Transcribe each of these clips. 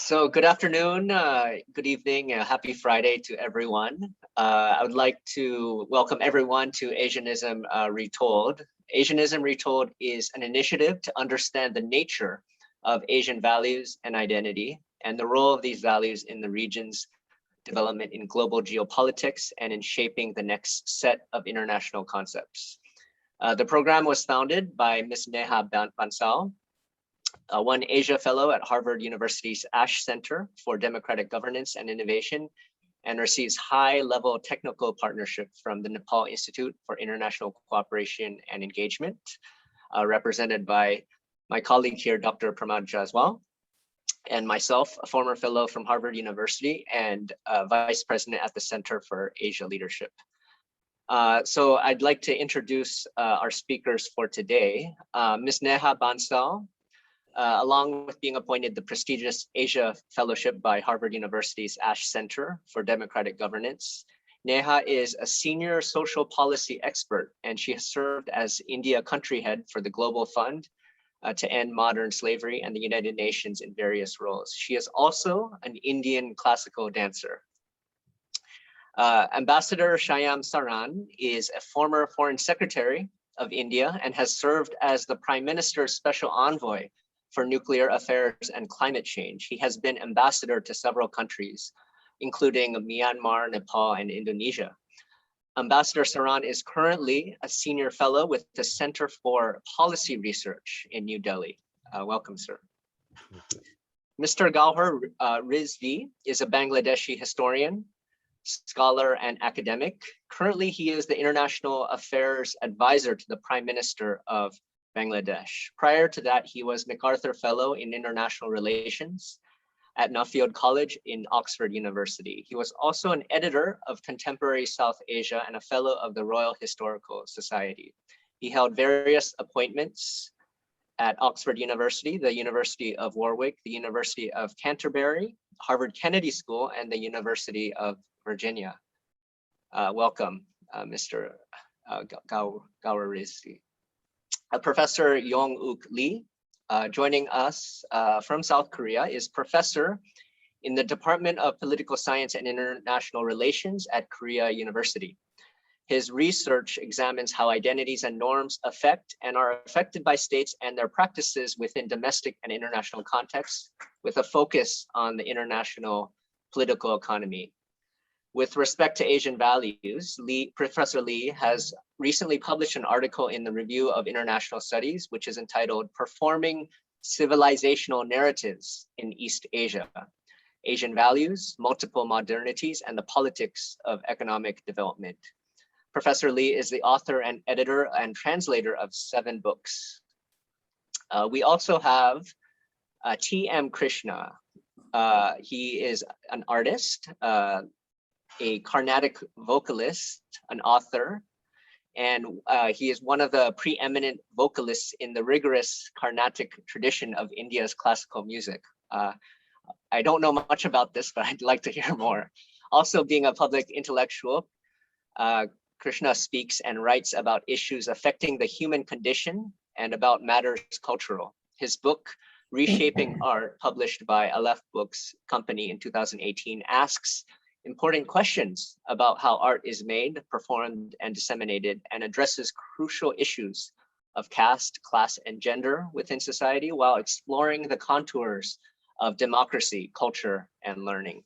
So good afternoon, good evening, happy Friday to everyone. I would like to welcome everyone to Asianism Retold. Asianism Retold is an initiative to understand the nature of Asian values and identity and the role of these values in the region's development in global geopolitics and in shaping the next set of international concepts. The program was founded by Ms. Neha Bansal, one Asia Fellow at Harvard University's Ash Center for Democratic Governance and Innovation, and receives high-level technical partnership from the Nepal Institute for International Cooperation and Engagement, represented by my colleague here, Dr. Pramad Jaswal, and myself, a former fellow from Harvard University and vice president at the Center for Asia Leadership. So I'd like to introduce our speakers for today. Ms. Neha Bansal, along with being appointed the prestigious Asia Fellowship by Harvard University's Ash Center for Democratic Governance, Neha is a senior social policy expert, and she has served as India country head for the Global Fund to End Modern Slavery and the United Nations in various roles. She is also an Indian classical dancer. Ambassador Shyam Saran is a former Foreign Secretary of India and has served as the Prime Minister's Special Envoy for Nuclear Affairs and Climate Change. He has been ambassador to several countries, including Myanmar, Nepal, and Indonesia. Ambassador Saran is currently a senior fellow with the Center for Policy Research in New Delhi. Welcome, sir. Mr. Gauhar Rizvi is a Bangladeshi historian, scholar, and academic. Currently, he is the International Affairs Advisor to the Prime Minister of Bangladesh. Prior to that, he was MacArthur Fellow in International Relations at Nuffield College in Oxford University. He was also an editor of Contemporary South Asia and a Fellow of the Royal Historical Society. He held various appointments at Oxford University, the University of Warwick, the University of Canterbury, Harvard Kennedy School, and the University of Virginia. Welcome, Mr. Gowarizi. Professor Yong-Uk Lee, joining us from South Korea, is professor in the Department of Political Science and International Relations at Korea University. His research examines how identities and norms affect and are affected by states and their practices within domestic and international contexts, with a focus on the international political economy. With respect to Asian values, Professor Lee has recently published an article in the Review of International Studies, which is entitled Performing Civilizational Narratives in East Asia, Asian Values, Multiple Modernities, and the Politics of Economic Development. Professor Lee is the author and editor and translator of 7 books. We also have T.M. Krishna. He is an artist, a Carnatic vocalist, an author, and he is one of the preeminent vocalists in the rigorous Carnatic tradition of India's classical music. I don't know much about this, but I'd like to hear more. Also, being a public intellectual, Krishna speaks and writes about issues affecting the human condition and about matters cultural. His book, Reshaping Art, published by Aleph Books Company in 2018, asks important questions about how art is made, performed, and disseminated, and addresses crucial issues of caste, class, and gender within society while exploring the contours of democracy, culture, and learning.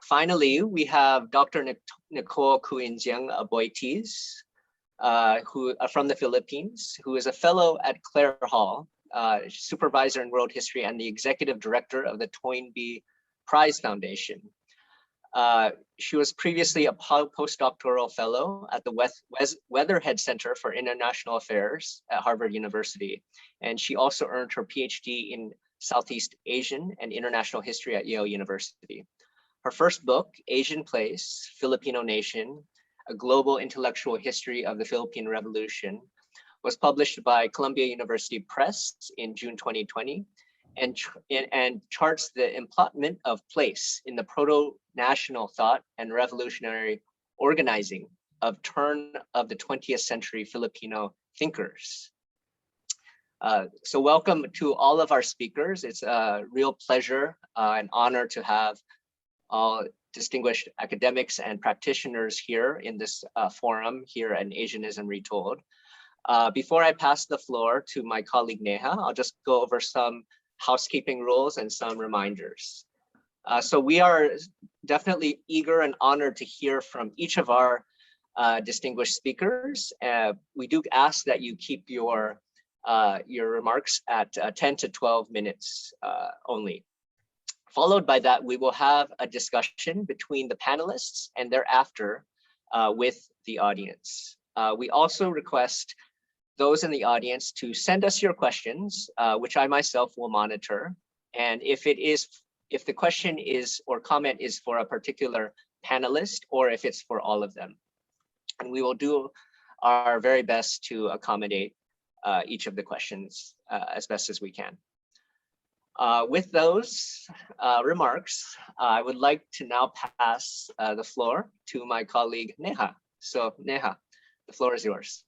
Finally, we have Dr. Nicole Kuinjiang Aboitiz, who from the Philippines, who is a fellow at Clare Hall, supervisor in world history, and the executive director of the Toynbee Prize Foundation. She was previously a postdoctoral fellow at the Weatherhead Center for International Affairs at Harvard University. And she also earned her PhD in Southeast Asian and International History at Yale University. Her first book, Asian Place, Filipino Nation, A Global Intellectual History of the Philippine Revolution, was published by Columbia University Press in June 2020. And charts the emplotment of place in the proto-national thought and revolutionary organizing of turn of the 20th century Filipino thinkers. So welcome to all of our speakers. It's a real pleasure and honor to have all distinguished academics and practitioners here in this forum here at Asianism Retold. Before I pass the floor to my colleague Neha, I'll just go over some housekeeping rules and some reminders. So we are definitely eager and honored to hear from each of our distinguished speakers. We do ask that you keep your remarks at 10 to 12 minutes only. Followed by that, we will have a discussion between the panelists and thereafter with the audience. We also request those in the audience to send us your questions, which I myself will monitor. And if the question is or comment is for a particular panelist or if it's for all of them. And we will do our very best to accommodate each of the questions as best as we can. With those remarks, I would like to now pass the floor to my colleague Neha. So Neha, the floor is yours.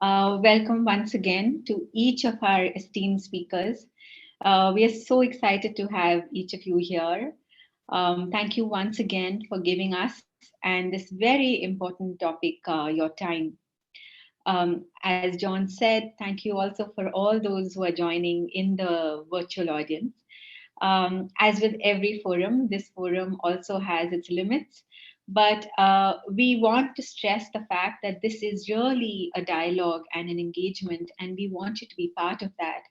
Welcome once again to each of our esteemed speakers. We are so excited to have each of you here. Thank you once again for giving us and this very important topic your time. As John said, thank you also for all those who are joining in the virtual audience. As with every forum, this forum also has its limits, but we want to stress the fact that this is really a dialogue and an engagement, and we want you to be part of that.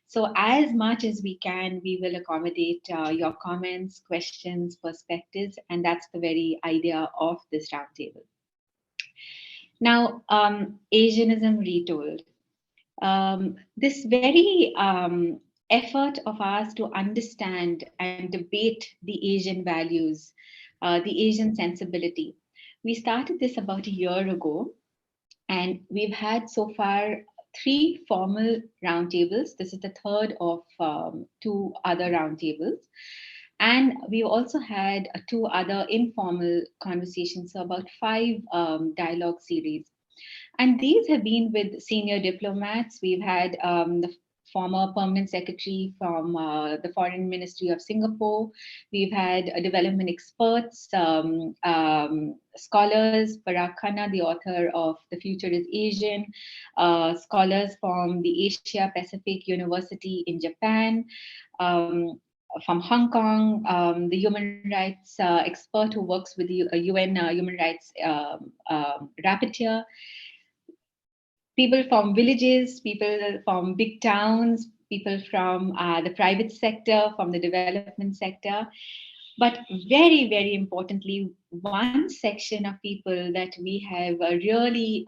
So as much as we can, we will accommodate your comments, questions, perspectives, and that's the very idea of this roundtable. Now, Asianism Retold. This very effort of ours to understand and debate the Asian values, the Asian sensibility. We started this about a year ago, and we've had so far 3 formal roundtables. This is the third of 2 other roundtables. And we also had 2 other informal conversations, so about 5 dialogue series. And these have been with senior diplomats. We've had the former permanent secretary from the Foreign Ministry of Singapore. We've had development experts, scholars, Parag Khanna, the author of The Future is Asian, scholars from the Asia Pacific University in Japan, from Hong Kong, the human rights expert who works with the UN Human Rights Rapporteur, people from villages, people from big towns, people from the private sector, from the development sector. But very, very importantly, one section of people that we have really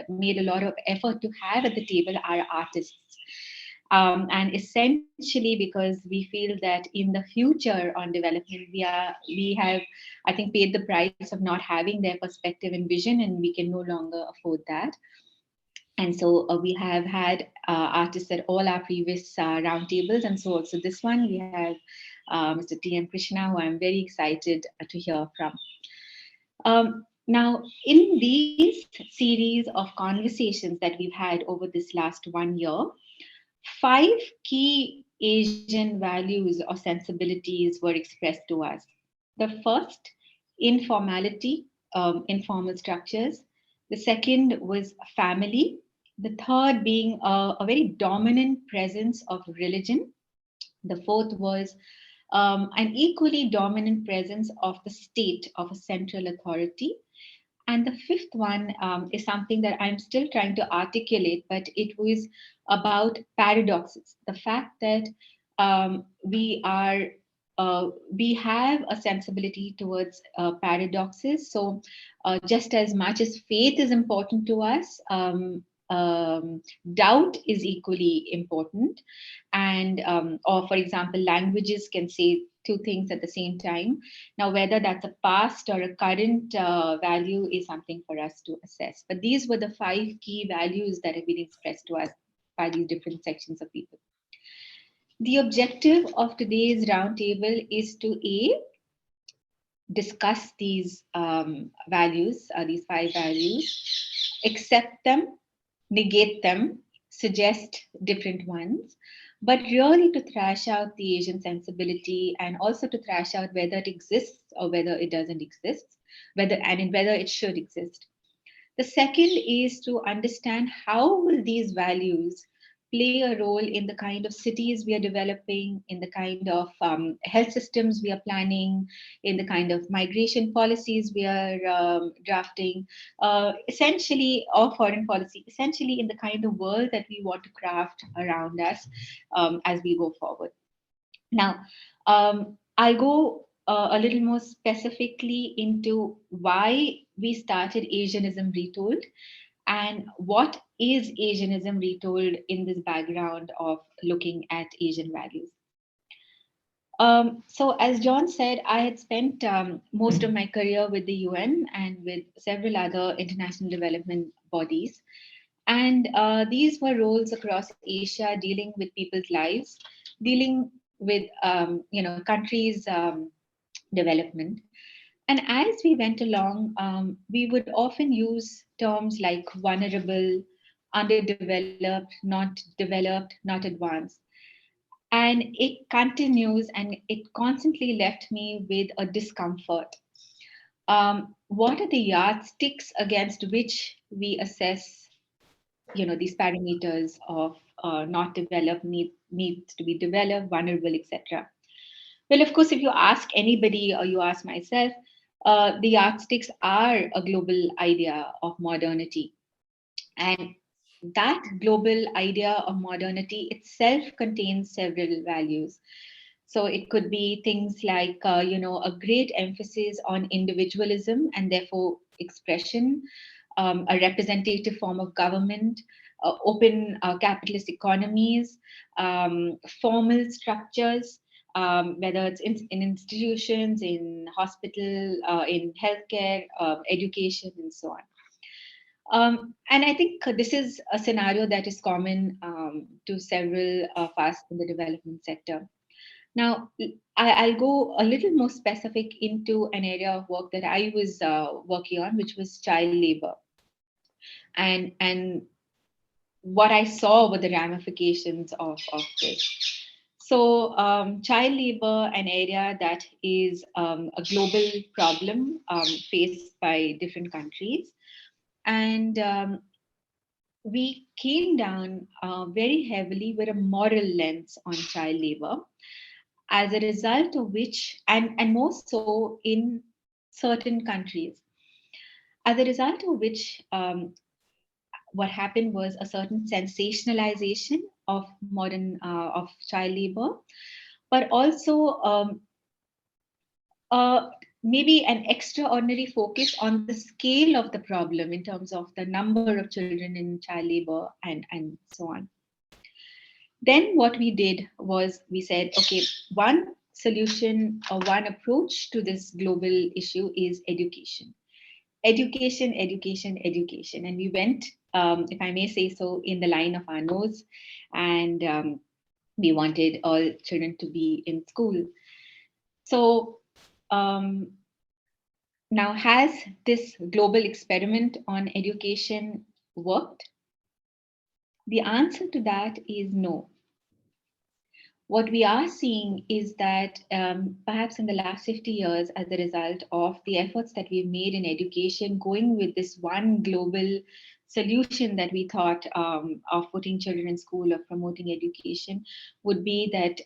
made a lot of effort to have at the table are artists. And essentially because we feel that in the future on development, we have, I think, paid the price of not having their perspective and vision, and we can no longer afford that. And so we have had artists at all our previous roundtables, and so also this one we have Mr. T.M. Krishna, who I'm very excited to hear from. Now, in these series of conversations that we've had over this last 1 year, 5 key Asian values or sensibilities were expressed to us. The first, informality, informal structures. The second was family. The third being a very dominant presence of religion. The fourth was an equally dominant presence of the state, of a central authority. And the fifth one is something that I'm still trying to articulate, but it was about paradoxes. The fact that we have a sensibility towards paradoxes. So just as much as faith is important to us, doubt is equally important. And, or for example, languages can say 2 things at the same time. Now, whether that's a past or a current value is something for us to assess. But these were the 5 key values that have been expressed to us by these different sections of people. The objective of today's roundtable is to discuss these values, these 5 values, accept them, negate them, suggest different ones, but really to thrash out the Asian sensibility and also to thrash out whether it exists or whether it doesn't exist, whether it should exist. The second is to understand how will these values play a role in the kind of cities we are developing, in the kind of health systems we are planning, in the kind of migration policies we are drafting, essentially, or foreign policy, essentially in the kind of world that we want to craft around us as we go forward. Now, I'll go a little more specifically into why we started Asianism Retold and what is Asianism Retold in this background of looking at Asian values. So, as John said, I had spent most of my career with the UN and with several other international development bodies. And these were roles across Asia dealing with people's lives, dealing with countries' development. And as we went along, we would often use terms like vulnerable, underdeveloped, not advanced. And it continues and it constantly left me with a discomfort. What are the yardsticks against which we assess these parameters of not developed, needs to be developed, vulnerable, etc. Well, of course, if you ask anybody or you ask myself, the yardsticks are a global idea of modernity. And that global idea of modernity itself contains several values. So it could be things like, a great emphasis on individualism and therefore expression, a representative form of government, open capitalist economies, formal structures, whether it's in institutions, in hospital, in healthcare, education, and so on. And I think this is a scenario that is common to several of us in the development sector. Now, I'll go a little more specific into an area of work that I was working on, which was child labor. And what I saw were the ramifications of this. So, child labor, an area that is a global problem faced by different countries. And we came down very heavily with a moral lens on child labor, as a result of which, and more so in certain countries, as a result of which, what happened was a certain sensationalization of of child labor, but also maybe an extraordinary focus on the scale of the problem in terms of the number of children in child labor and so on. Then what we did was we said, okay, one solution or one approach to this global issue is education. Education, education, education. And we went, if I may say so, in the line of our nose. And we wanted all children to be in school. So now, has this global experiment on education worked? The answer to that is no. What we are seeing is that perhaps in the last 50 years, as a result of the efforts that we've made in education, going with this one global solution that we thought of putting children in school, of promoting education, would be that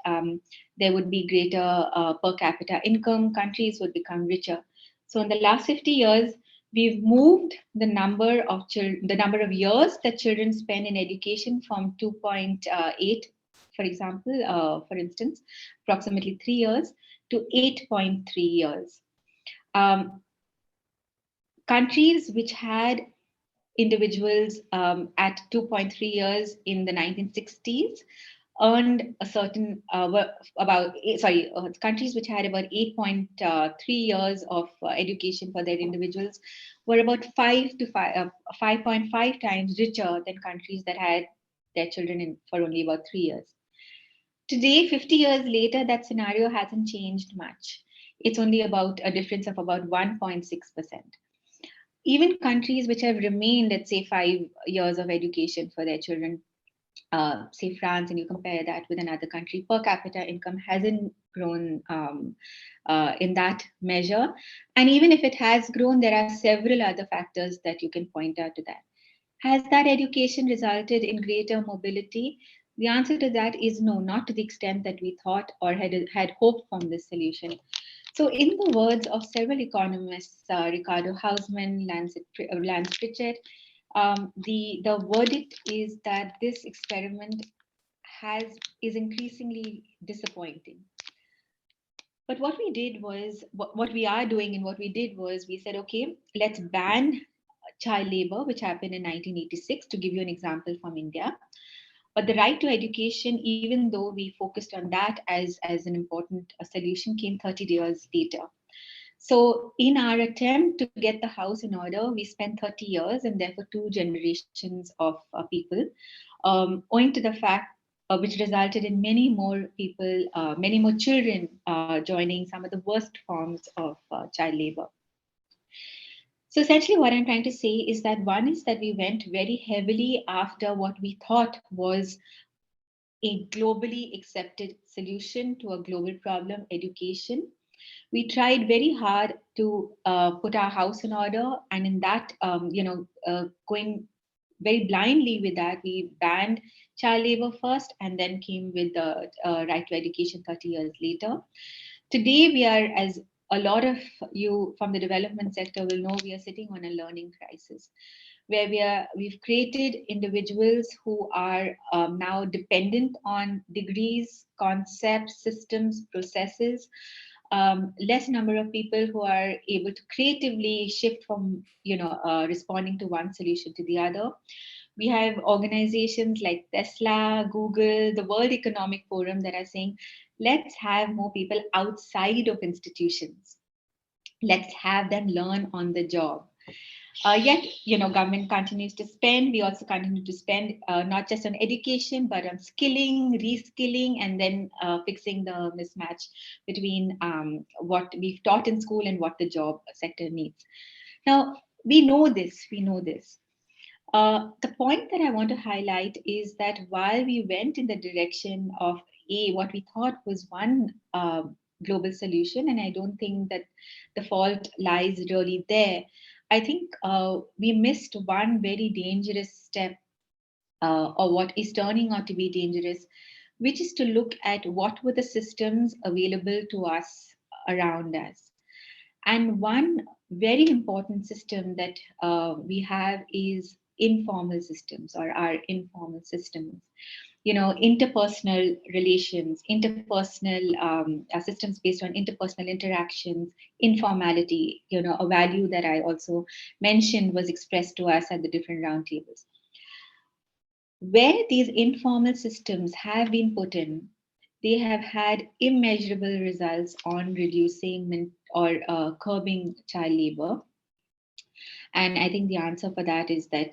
there would be greater per capita income, countries would become richer. So in the last 50 years, we've moved the number of years that children spend in education from 2.8, for instance, approximately 3 years, to 8.3 years. Countries which had individuals at 2.3 years in the 1960s earned a certain countries which had about 8.3 years of education for their individuals were about 5.5 times richer than countries that had their children for only about 3 years. Today, 50 years later, that scenario hasn't changed much. It's only about a difference of about 1.6%. even countries which have remained, let's say, 5 years of education for their children, say France, and you compare that with another country, per capita income hasn't grown in that measure. And even if it has grown, there are several other factors that you can point out to that. Has that education resulted in greater mobility? The answer to that is no, not to the extent that we thought or had hoped from this solution. So, in the words of several economists, Ricardo Hausman, Lance Pritchett, the verdict is that this experiment is increasingly disappointing. But what we did was, what we are doing and what we did was, we said, okay, let's ban child labor, which happened in 1986, to give you an example from India. But the right to education, even though we focused on that as an important solution, came 30 years later. So, in our attempt to get the house in order, we spent 30 years and therefore 2 generations of people, owing to the fact which resulted in many more people, many more children joining some of the worst forms of child labor. So essentially what I'm trying to say is that one is that we went very heavily after what we thought was a globally accepted solution to a global problem, education. We tried very hard to put our house in order, and in that, going very blindly with that, we banned child labor first, and then came with the right to education 30 years later. Today, we are, as a lot of you from the development sector will know, we are sitting on a learning crisis where we've created individuals who are now dependent on degrees, concepts, systems, processes. Less number of people who are able to creatively shift from responding to one solution to the other. We have organizations like Tesla, Google, the World Economic Forum that are saying, let's have more people outside of institutions. Let's have them learn on the job. Yet, government continues to spend. We also continue to spend not just on education, but on skilling, reskilling, and then fixing the mismatch between what we've taught in school and what the job sector needs. Now, we know this. The point that I want to highlight is that while we went in the direction of what we thought was one global solution, and I don't think that the fault lies really there, I think we missed one very dangerous step, or what is turning out to be dangerous, which is to look at what were the systems available to us around us. And one very important system that we have is informal systems, or our informal systems. Interpersonal relations, interpersonal systems based on interpersonal interactions, informality, a value that I also mentioned was expressed to us at the different roundtables. Where these informal systems have been put in, they have had immeasurable results on reducing or curbing child labor. And I think the answer for that is that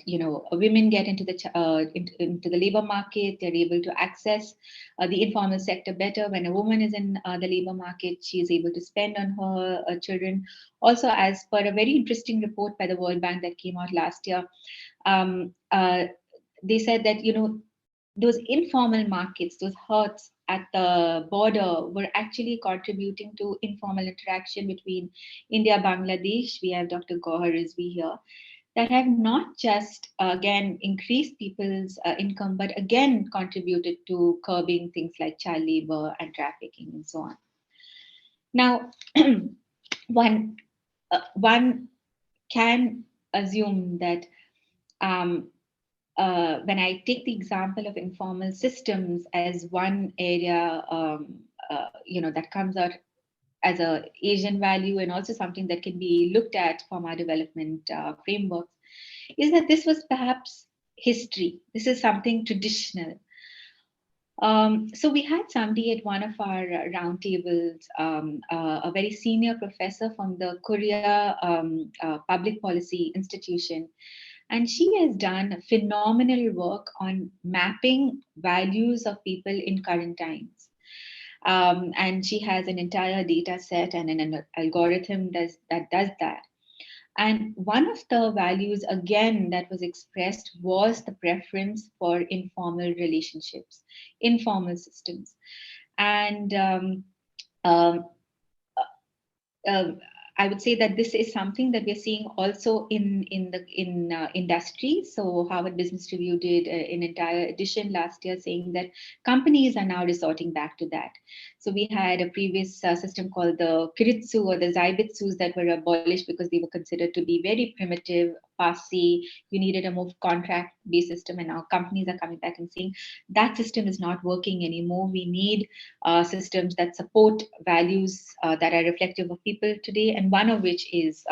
women get into the labor market. They're able to access the informal sector better. When a woman is in the labor market, she is able to spend on her children. Also, as per a very interesting report by the World Bank that came out last year, they said that those informal markets, those huts at the border, were actually contributing to informal interaction between India, Bangladesh. We have Dr. Gohar Rizvi here, that have not just, again, increased people's income, but again contributed to curbing things like child labor and trafficking and so on. Now, one can assume that when I take the example of informal systems as one area, that comes out as a Asian value and also something that can be looked at from our development frameworks, is that this was perhaps history. This is something traditional. So we had somebody at one of our roundtables, a very senior professor from the Korea Public Policy Institution. And she has done phenomenal work on mapping values of people in current times. And she has an entire data set and an algorithm that does that. And one of the values, again, that was expressed was the preference for informal relationships, informal systems. And um, uh, I would say that this is something that we're seeing also in industry. So Harvard Business Review did an entire edition last year saying that companies are now resorting back to that. So we had a previous system called the Kiritsu or the Zaibitsus that were abolished because they were considered to be very primitive, fussy. You needed a more contract-based system, and now companies are coming back and saying that system is not working anymore. We need systems that support values that are reflective of people today, and one of which is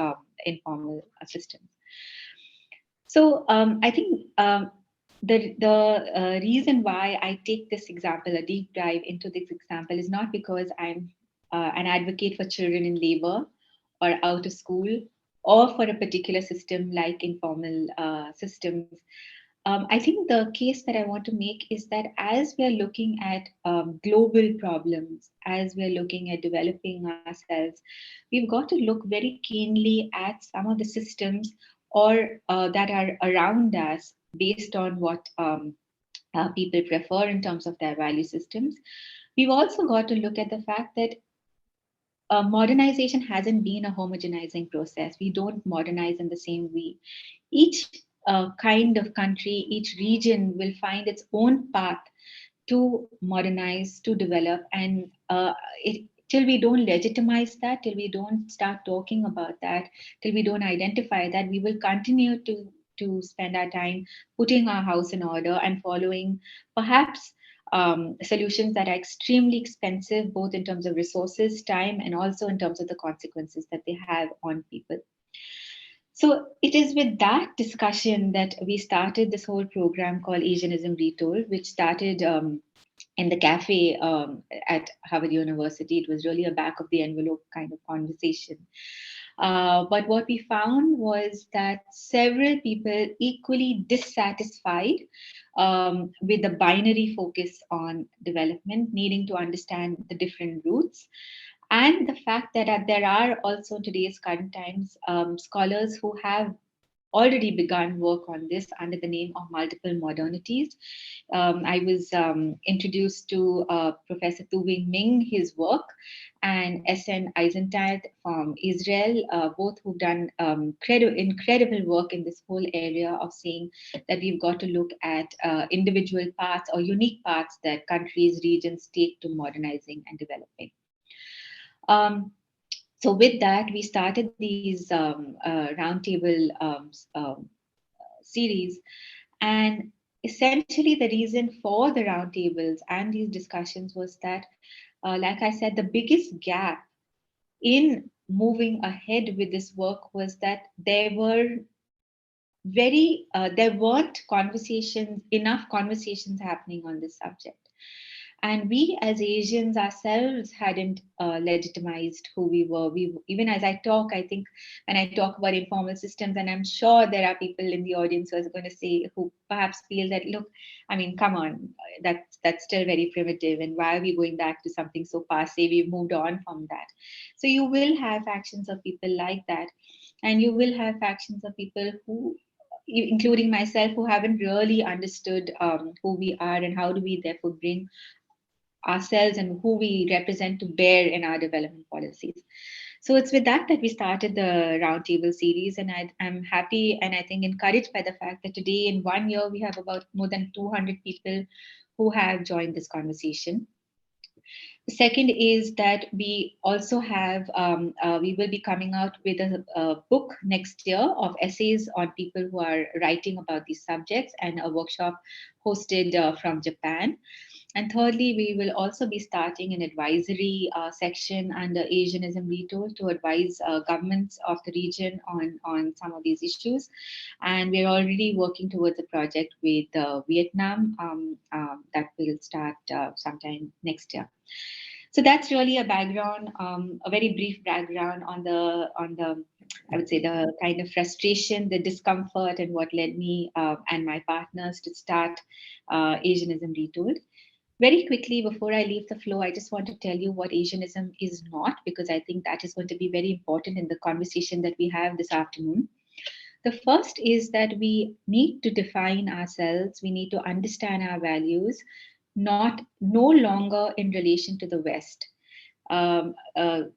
informal systems. So I think the reason why I take this example, a deep dive into this example, is not because I'm an advocate for children in labor or out of school or for a particular system like informal systems. I think the case that I want to make is that as we're looking at global problems, as we're looking at developing ourselves, we've got to look very keenly at some of the systems or that are around us based on what people prefer in terms of their value systems. We've also got to look at the fact that modernization hasn't been a homogenizing process. We don't modernize in the same way. Each kind of country, each region will find its own path to modernize, to develop, and till we don't legitimize that, till we don't start talking about that, till we don't identify that, we will continue to spend our time putting our house in order and following perhaps solutions that are extremely expensive, both in terms of resources, time, and also in terms of the consequences that they have on people. So it is with that discussion that we started this whole program called Asianism Retold, which started in the cafe at Harvard University. It was really a back of the envelope kind of conversation. But what we found was that several people equally dissatisfied with the binary focus on development, needing to understand the different routes. And the fact that there are also in today's current times scholars who have already begun work on this under the name of multiple modernities. I was introduced to Professor Tu Wing Ming, his work, and S.N. Eisenstadt from Israel, both who've done incredible work in this whole area of saying that we've got to look at individual paths or unique paths that countries, regions take to modernizing and developing. So with that, we started these roundtable series, and essentially the reason for the roundtables and these discussions was that, like I said, the biggest gap in moving ahead with this work was that there weren't enough conversations happening on this subject. And we as Asians ourselves hadn't legitimized who we were. Even as I talk, I think when I talk about informal systems, and I'm sure there are people in the audience who are going to say, who perhaps feel that, look, I mean, come on, that's still very primitive, and why are we going back to something so passe? We've moved on from that. So you will have factions of people like that, and you will have factions of people who, including myself, who haven't really understood who we are and how do we therefore bring ourselves and who we represent to bear in our development policies. So it's with that we started the roundtable series, and I'm happy and I think encouraged by the fact that today in 1 year we have about more than 200 people who have joined this conversation. The second is that we also have, we will be coming out with a book next year of essays on people who are writing about these subjects, and a workshop hosted from Japan. And thirdly, we will also be starting an advisory section under Asianism Retold to advise governments of the region on some of these issues. And we're already working towards a project with Vietnam that will start sometime next year. So that's really a background, a very brief background on the I would say the kind of frustration, the discomfort, and what led me and my partners to start Asianism Retold. Very quickly, before I leave the floor, I just want to tell you what Asianism is not, because I think that is going to be very important in the conversation that we have this afternoon. The first is that we need to define ourselves, we need to understand our values, no longer in relation to the West.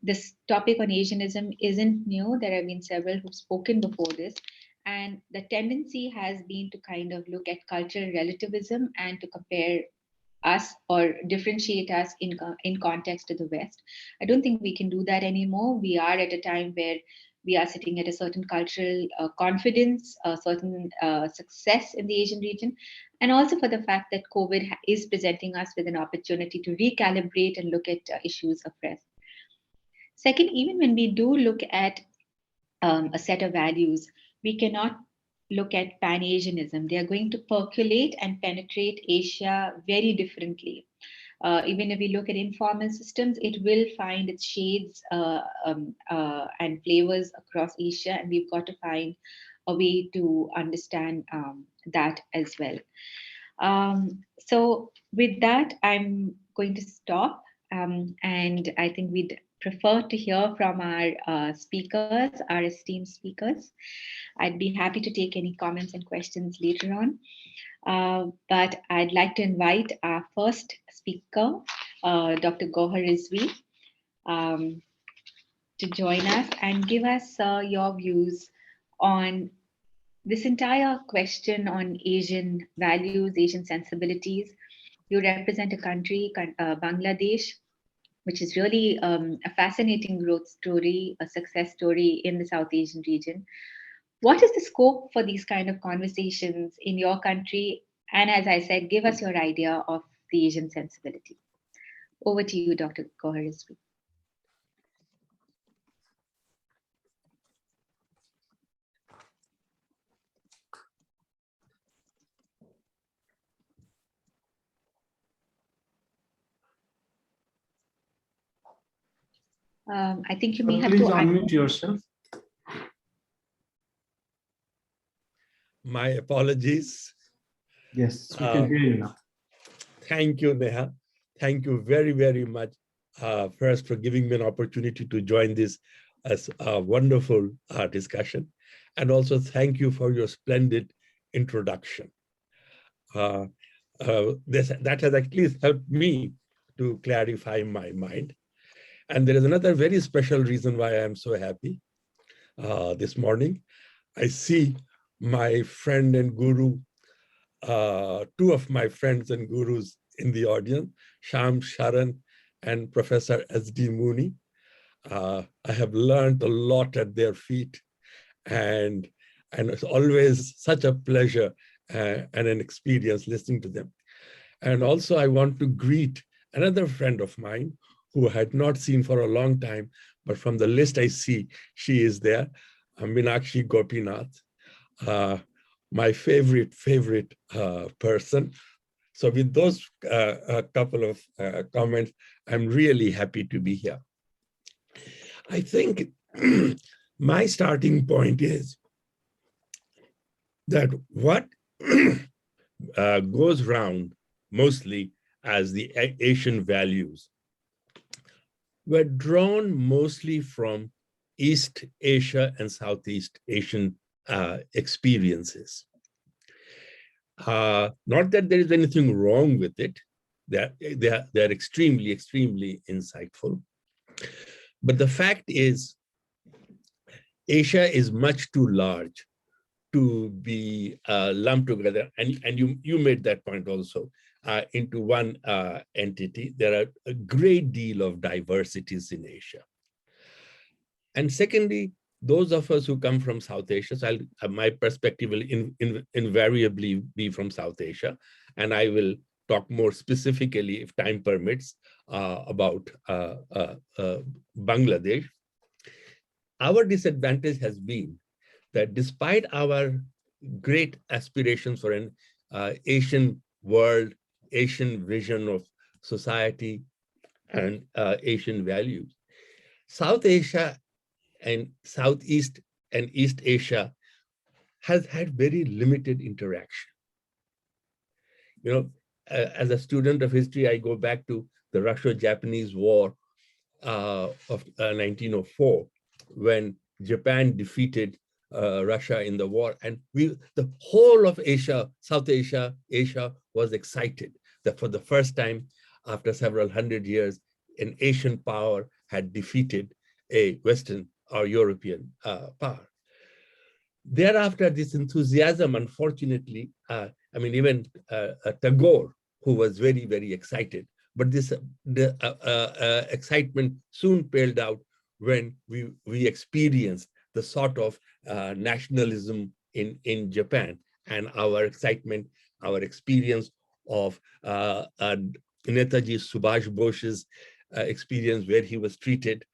This topic on Asianism isn't new. There have been several who've spoken before this. And the tendency has been to kind of look at cultural relativism and to compare us or differentiate us in context to the West. I don't think we can do that anymore. We are at a time where we are sitting at a certain cultural confidence, a certain success in the Asian region, and also for the fact that COVID is presenting us with an opportunity to recalibrate and look at issues afresh. Second, even when we do look at a set of values, we cannot look at Pan-Asianism. They are going to percolate and penetrate Asia very differently. Even if we look at informal systems, it will find its shades and flavors across Asia, and we've got to find a way to understand that as well. So with that, I'm going to stop, and I think we'd prefer to hear from our speakers, our esteemed speakers. I'd be happy to take any comments and questions later on. But I'd like to invite our first speaker, Dr. Gohar Rizvi, to join us and give us your views on this entire question on Asian values, Asian sensibilities. You represent a country, Bangladesh, which is really a fascinating growth story, a success story in the South Asian region. What is the scope for these kind of conversations in your country? And as I said, give us your idea of the Asian sensibility. Over to you, Dr. Gohar Rizvi. I think you may have Please to unmute yourself. My apologies. Yes, we can hear you now. Thank you, Neha. Thank you very, very much, first for giving me an opportunity to join this as a wonderful discussion. And also thank you for your splendid introduction. That has actually helped me to clarify my mind. And there is another very special reason why I am so happy this morning. I see my friend and guru, two of my friends and gurus in the audience, Sham Sharan and Professor S.D. Mooney. I have learned a lot at their feet, and it's always such a pleasure and an experience listening to them. And also I want to greet another friend of mine who I had not seen for a long time, but from the list I see, she is there, Meenakshi Gopinath, my favorite person. So with those couple of comments, I'm really happy to be here. I think my starting point is that what goes round mostly as the Asian values were drawn mostly from East Asia and Southeast Asian experiences. Not that there is anything wrong with it. They're extremely, extremely insightful. But the fact is, Asia is much too large to be lumped together. And you made that point also, into one entity. There are a great deal of diversities in Asia. And secondly, those of us who come from South Asia, so my perspective will invariably be from South Asia, and I will talk more specifically, if time permits, about Bangladesh. Our disadvantage has been that despite our great aspirations for an Asian world, Asian vision of society, and Asian values, South Asia and Southeast and East Asia has had very limited interaction. You know, as a student of history, I go back to the Russo-Japanese War of 1904, when Japan defeated Russia in the war, and the whole of Asia, South Asia, was excited that for the first time after several hundred years, an Asian power had defeated a Western or European power. Thereafter, this enthusiasm, unfortunately, I mean, even Tagore, who was very, very excited, but this excitement soon paled out when we experienced the sort of nationalism in Japan, and our excitement, our experience of Netaji Subhash Bose's experience, where he was treated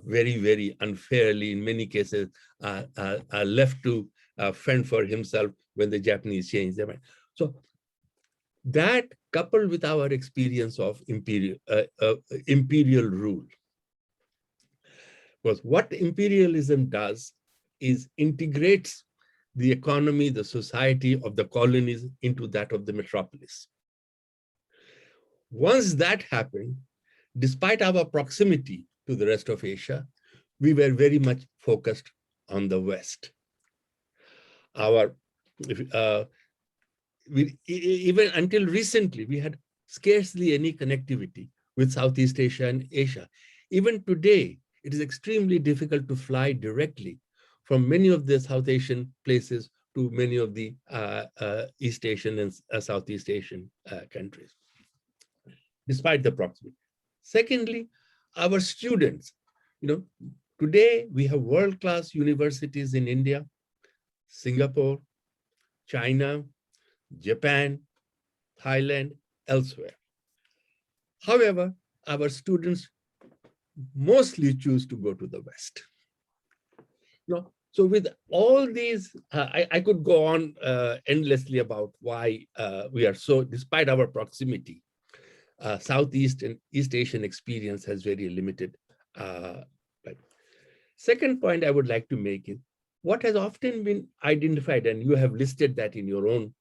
very, very unfairly, in many cases, left to fend for himself when the Japanese changed their mind. So that, coupled with our experience of imperial rule, because what imperialism does is integrates the economy, the society of the colonies into that of the metropolis. Once that happened, despite our proximity to the rest of Asia, we were very much focused on the West. Even until recently, we had scarcely any connectivity with Southeast Asia and Asia. Even today, it is extremely difficult to fly directly from many of the South Asian places to many of the East Asian and Southeast Asian countries, despite the proximity. Secondly, our students, today we have world-class universities in India, Singapore, China, Japan, Thailand, elsewhere. However, our students mostly choose to go to the West. So with all these, I could go on endlessly about why we are so, despite our proximity, Southeast and East Asian experience has very limited. Second point I would like to make is what has often been identified, and you have listed that in your own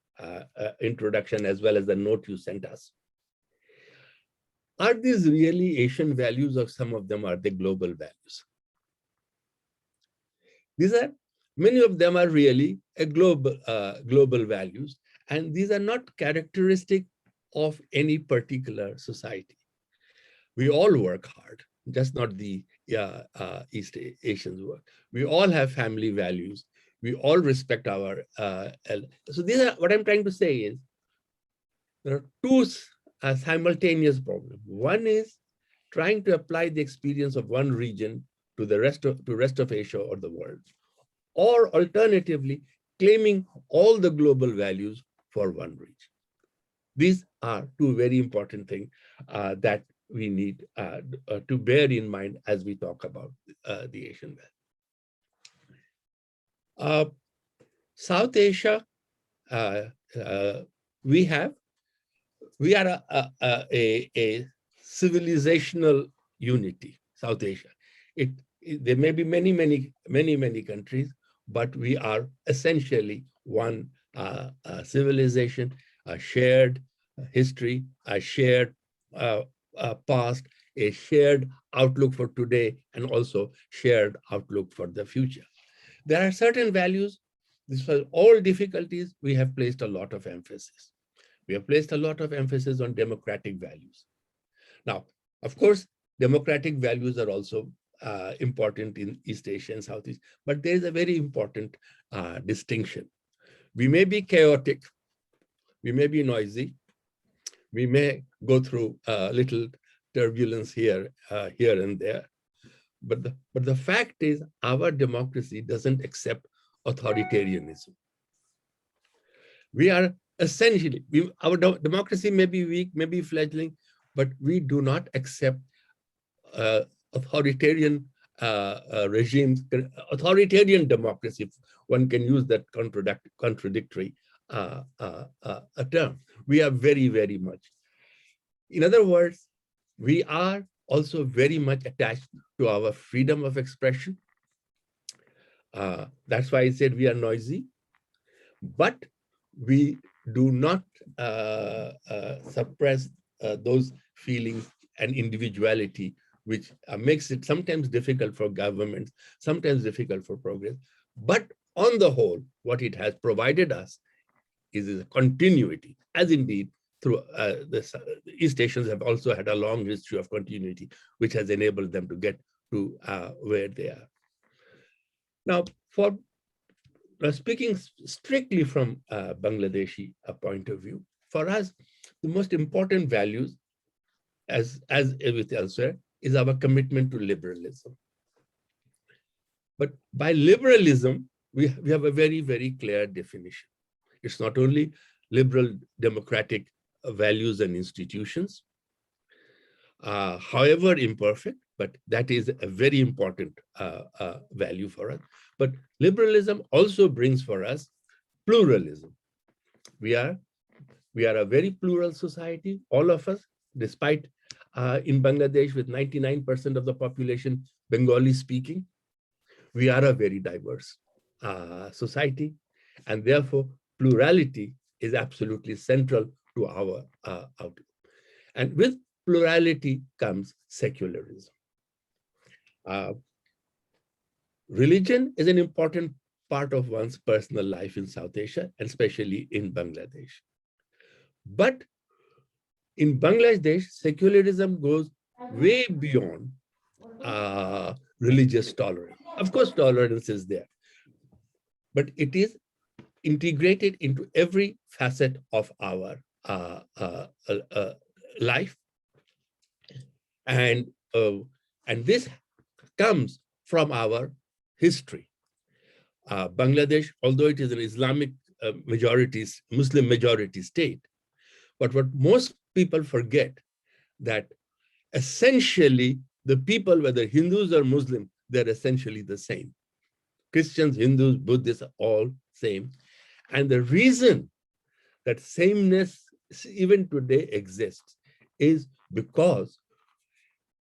introduction as well as the note you sent us. Are these really Asian values, or some of them are the global values? Many of them are really a global values, and these are not characteristic of any particular society. We all work hard, just not the East Asians work. We all have family values. We all respect our so these are, what I'm trying to say is, there are two simultaneous problems. One is trying to apply the experience of one region to the rest of Asia or the world, or alternatively claiming all the global values for one region. These are two very important things that we need to bear in mind as we talk about the Asian value. South Asia, we are a civilizational unity. South Asia. There may be many countries, but we are essentially one civilization, a shared history, a shared past, a shared outlook for today, and also shared outlook for the future. There are certain values. Despite all difficulties, we have placed a lot of emphasis. We have placed a lot of emphasis on democratic values. Now, of course, democratic values are also important in East Asia and Southeast, but there is a very important distinction. We may be chaotic, we may be noisy, we may go through a little turbulence here and there, but the fact is our democracy doesn't accept authoritarianism. We are essentially, our democracy may be weak, may be fledgling, but we do not accept authoritarian regimes, authoritarian democracy, if one can use that contradictory term. We are very, very much. In other words, we are also very much attached to our freedom of expression. That's why I said we are noisy, but we do not suppress those feelings and individuality, which makes it sometimes difficult for governments, sometimes difficult for progress. But on the whole, what it has provided us is a continuity, as indeed through the East Asians have also had a long history of continuity, which has enabled them to get to where they are. Now, for speaking strictly from a Bangladeshi point of view, for us, the most important values, as with elsewhere, is our commitment to liberalism. But by liberalism, we have a very, very clear definition. It's not only liberal democratic values and institutions, however imperfect, but that is a very important value for us. But liberalism also brings for us pluralism. We are a very plural society, all of us, despite in Bangladesh with 99% of the population Bengali speaking, we are a very diverse society, and therefore plurality is absolutely central to our outlook. And with plurality comes secularism. Religion is an important part of one's personal life in South Asia, and especially in Bangladesh. But in Bangladesh, secularism goes way beyond religious tolerance. Of course, tolerance is there, but it is integrated into every facet of our life. And this comes from our history. Bangladesh, although it is an Islamic Muslim majority state, but what most people forget, that essentially the people, whether Hindus or Muslims, they're essentially the same. Christians, Hindus, Buddhists are all same. And the reason that sameness even today exists is because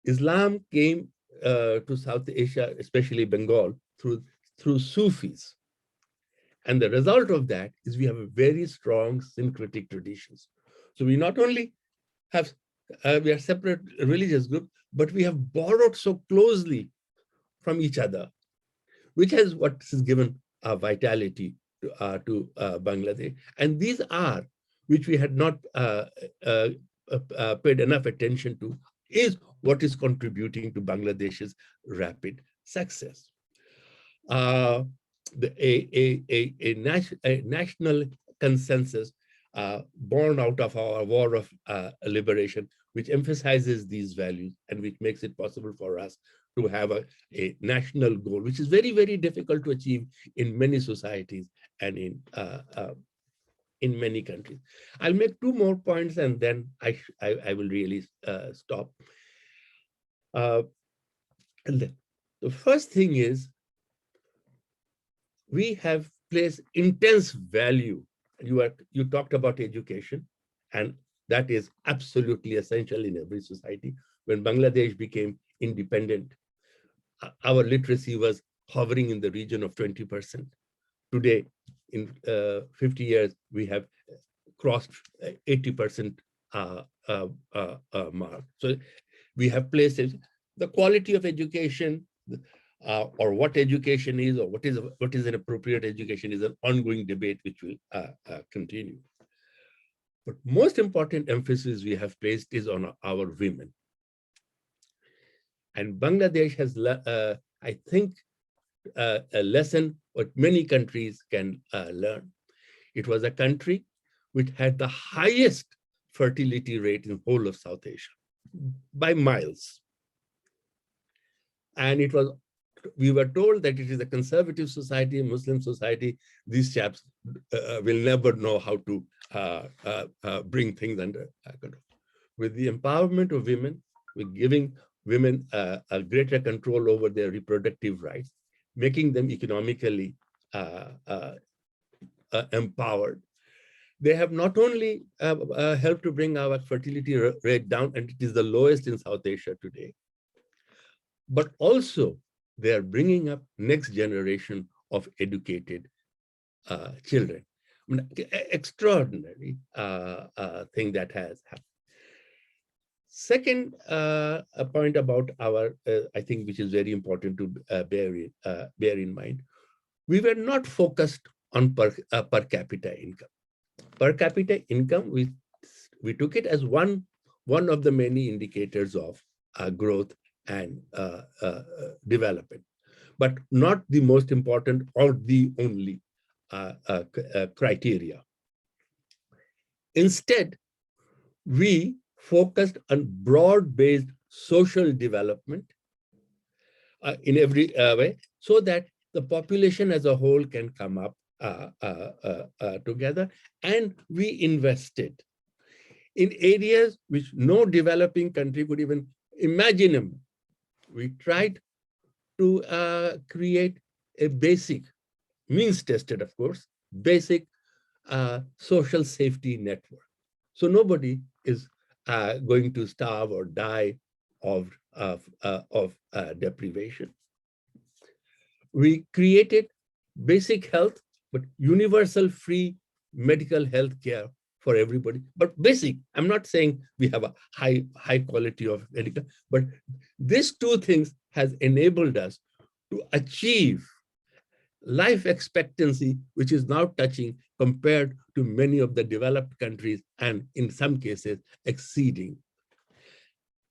Islam came to South Asia, especially Bengal, through Sufis. And the result of that is we have a very strong syncretic traditions. So we not only have, we are separate religious groups, but we have borrowed so closely from each other, which has what has given vitality to Bangladesh. And these are, which we had not paid enough attention to, is what is contributing to Bangladesh's rapid success. A national consensus born out of our war of liberation, which emphasizes these values and which makes it possible for us to have a national goal, which is very, very difficult to achieve in many societies and in many countries. I'll make two more points and then I will really stop. The first thing is, we have placed intense value. You talked about education, and that is absolutely essential in every society. When Bangladesh became independent, our literacy was hovering in the region of 20%. Today, in 50 years, we have crossed 80% mark. So we have placed the quality of education, or what education is, or what is an appropriate education, is an ongoing debate which will continue. But most important emphasis we have placed is on our women. And Bangladesh has, I think, a lesson what many countries can learn. It was a country which had the highest fertility rate in the whole of South Asia, by miles. And we were told that it is a conservative society, a Muslim society. These chaps will never know how to bring things under control. With the empowerment of women, with giving women a greater control over their reproductive rights, making them economically empowered, they have not only helped to bring our fertility rate down, and it is the lowest in South Asia today, but also they are bringing up next generation of educated children. Extraordinary thing that has happened. Second a point about our, I think, which is very important to bear in mind, we were not focused on per capita income. Per capita income, we took it as one of the many indicators of growth and development, but not the most important or the only criteria. Instead, we focused on broad-based social development in every way, so that the population as a whole can come up together. And we invested in areas which no developing country could even imagine. We tried to create a basic, means-tested, of course, basic social safety network. So nobody is going to starve or die of deprivation. We created basic health, but universal free medical health care for everybody. But basic, I'm not saying we have a high quality of medical, but these two things has enabled us to achieve life expectancy, which is now touching compared to many of the developed countries, and in some cases exceeding.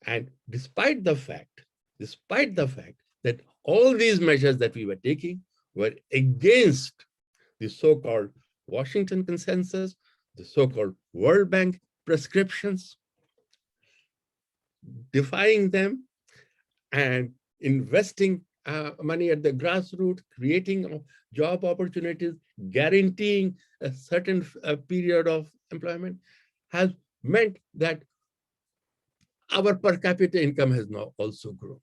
And despite the fact that all these measures that we were taking were against the so-called Washington Consensus, the so-called World Bank prescriptions, defying them and investing money at the grassroots, creating job opportunities, guaranteeing a certain period of employment, has meant that our per capita income has now also grown.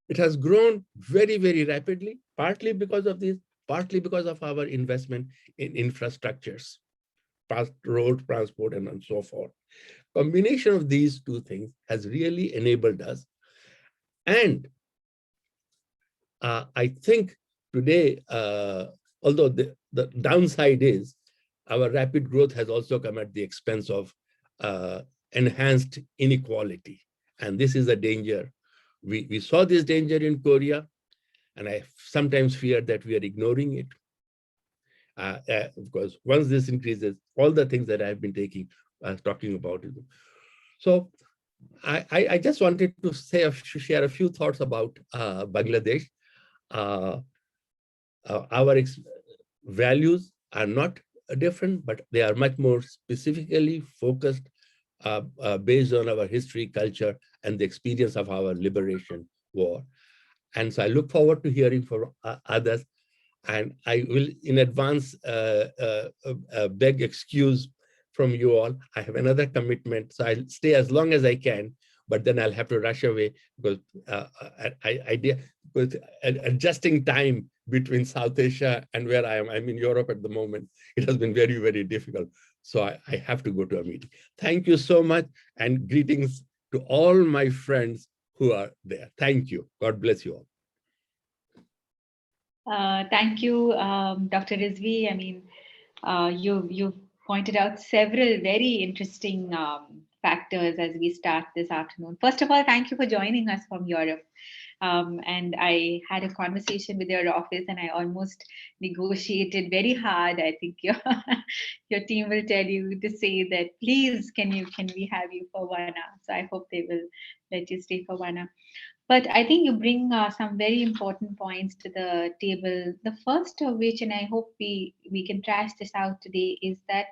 It has grown very, very rapidly, partly because of this, partly because of our investment in infrastructures, past road transport and so forth. Combination of these two things has really enabled us. And I think today, although the downside is our rapid growth has also come at the expense of enhanced inequality. And this is a danger. We saw this danger in Korea, and I sometimes fear that we are ignoring it. Because once this increases, all the things that I've been talking about. So I just wanted to share a few thoughts about Bangladesh. Our values are not different, but they are much more specifically focused based on our history, culture, and the experience of our liberation war. And so I look forward to hearing from others. And I will in advance beg excuse from you all. I have another commitment, so I'll stay as long as I can, but then I'll have to rush away because with adjusting time between South Asia and where I am. I'm in Europe at the moment. It has been very, very difficult. So I have to go to a meeting. Thank you so much, and greetings to all my friends who are there. Thank you. God bless you all. Thank you, Dr. Rizvi. I mean, you've pointed out several very interesting factors as we start this afternoon. First of all, thank you for joining us from Europe. And I had a conversation with your office, and I almost negotiated very hard. I think your team will tell you to say that, please, can we have you for 1 hour? So I hope they will let you stay for 1 hour. But I think you bring some very important points to the table. The first of which, and I hope we can trash this out today, is that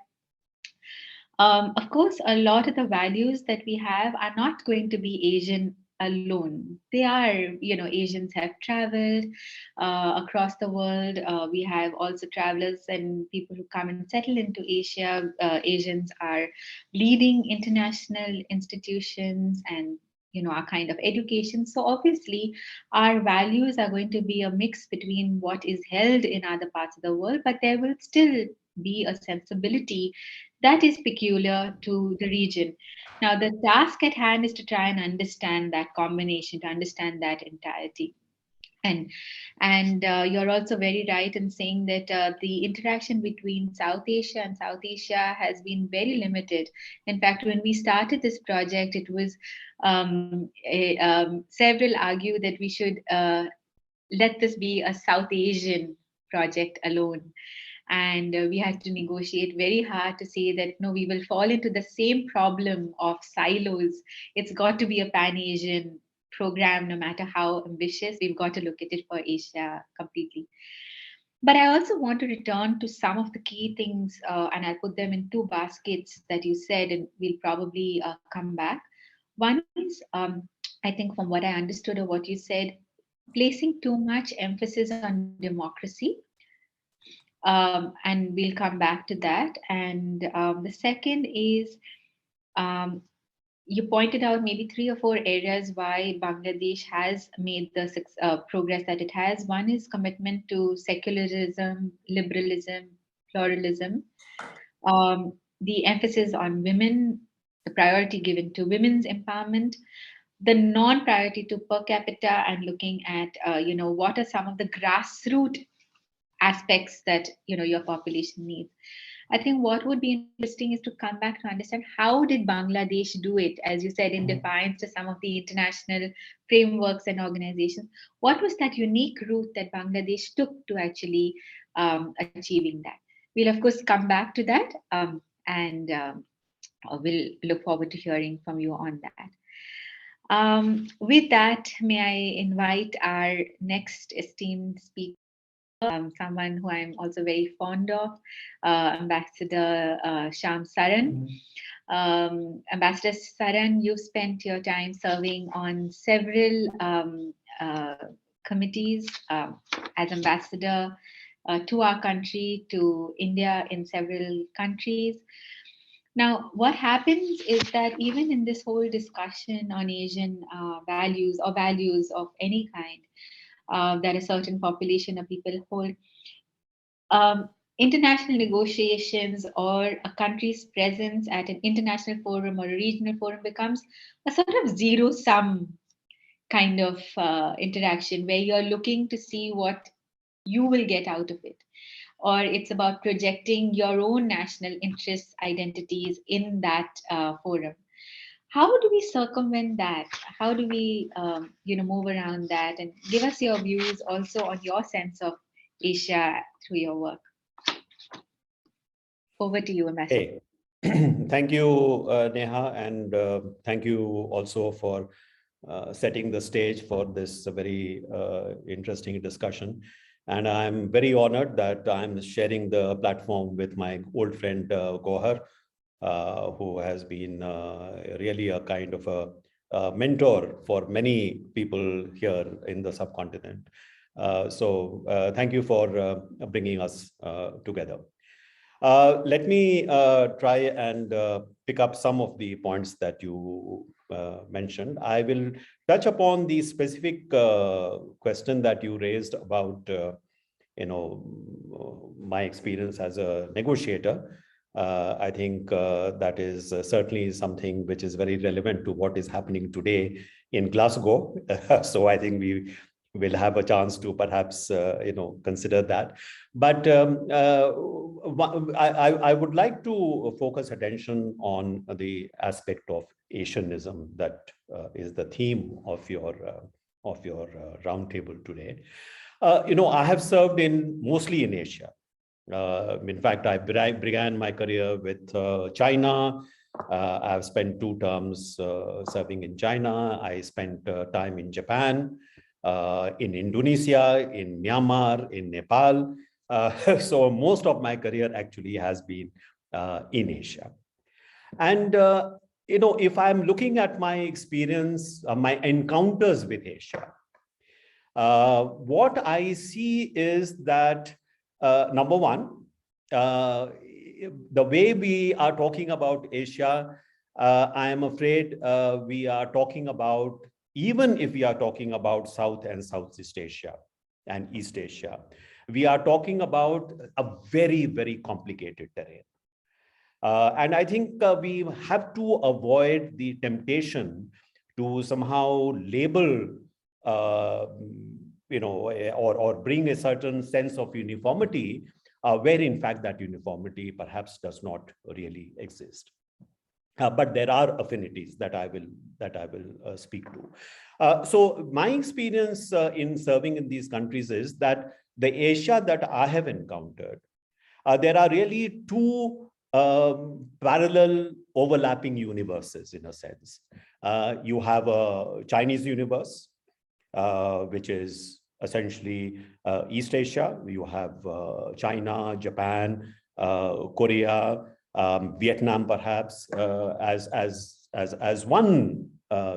of course, a lot of the values that we have are not going to be Asian alone. They are, Asians have traveled across the world. We have also travelers and people who come and settle into Asia. Asians are leading international institutions and our kind of education. So obviously, our values are going to be a mix between what is held in other parts of the world, but there will still be a sensibility that is peculiar to the region. Now, the task at hand is to try and understand that combination, to understand that entirety. And you're also very right in saying that the interaction between South Asia and South Asia has been very limited. In fact, when we started this project, it was several argue that we should let this be a South Asian project alone. And we had to negotiate very hard to say that no, we will fall into the same problem of silos. It's got to be a pan-Asian program, no matter how ambitious. We've got to look at it for Asia completely. But I also want to return to some of the key things, and I'll put them in two baskets that you said, and we'll probably come back. One is, I think, from what I understood of what you said, placing too much emphasis on democracy. And we'll come back to that. And the second is, um, you pointed out maybe 3 or 4 areas why Bangladesh has made the progress that it has. One is commitment to secularism, liberalism, pluralism, the emphasis on women, the priority given to women's empowerment, the non-priority to per capita, and looking at what are some of the grassroots aspects that your population needs. I think what would be interesting is to come back to understand how did Bangladesh do it, as you said, in defiance to some of the international frameworks and organizations. What was that unique route that Bangladesh took to actually achieving that? We'll of course come back to that, and we'll look forward to hearing from you on that. With that, may I invite our next esteemed speaker, someone who I'm also very fond of, Ambassador Sham Saran. Ambassador Saran, you've spent your time serving on several committees as ambassador to our country, to India in several countries. Now, what happens is that even in this whole discussion on Asian values or values of any kind, that a certain population of people hold, international negotiations or a country's presence at an international forum or a regional forum becomes a sort of zero-sum kind of interaction where you're looking to see what you will get out of it. Or it's about projecting your own national interests, identities in that forum. How do we circumvent that? How do we, move around that? And give us your views also on your sense of Asia through your work. Over to you, Ambassador. Hey. Thank you, Neha, and thank you also for setting the stage for this very interesting discussion. And I'm very honored that I'm sharing the platform with my old friend Gohar, who has been really a kind of a mentor for many people here in the subcontinent. So thank you for bringing us together. Let me try and pick up some of the points that you mentioned. I will touch upon the specific question that you raised about, my experience as a negotiator. I think that is certainly something which is very relevant to what is happening today in Glasgow. So I think we will have a chance to perhaps, consider that. But I would like to focus attention on the aspect of Asianism that is the theme of your roundtable today. I have served mostly in Asia. In fact, I began my career with China. I've spent 2 terms serving in China. I spent time in Japan, in Indonesia, in Myanmar, in Nepal. So most of my career actually has been in Asia. And, if I'm looking at my experience, my encounters with Asia, what I see is that, number one, the way we are talking about Asia, I am afraid we are talking about, even if we are talking about South and Southeast Asia and East Asia, we are talking about a very, very complicated terrain. And I think we have to avoid the temptation to somehow label or bring a certain sense of uniformity, where in fact that uniformity perhaps does not really exist. But there are affinities that I will speak to. So my experience in serving in these countries is that the Asia that I have encountered, there are really two parallel overlapping universes in a sense. You have a Chinese universe, which is essentially East Asia. You have China, Japan, Korea, Vietnam, perhaps, as one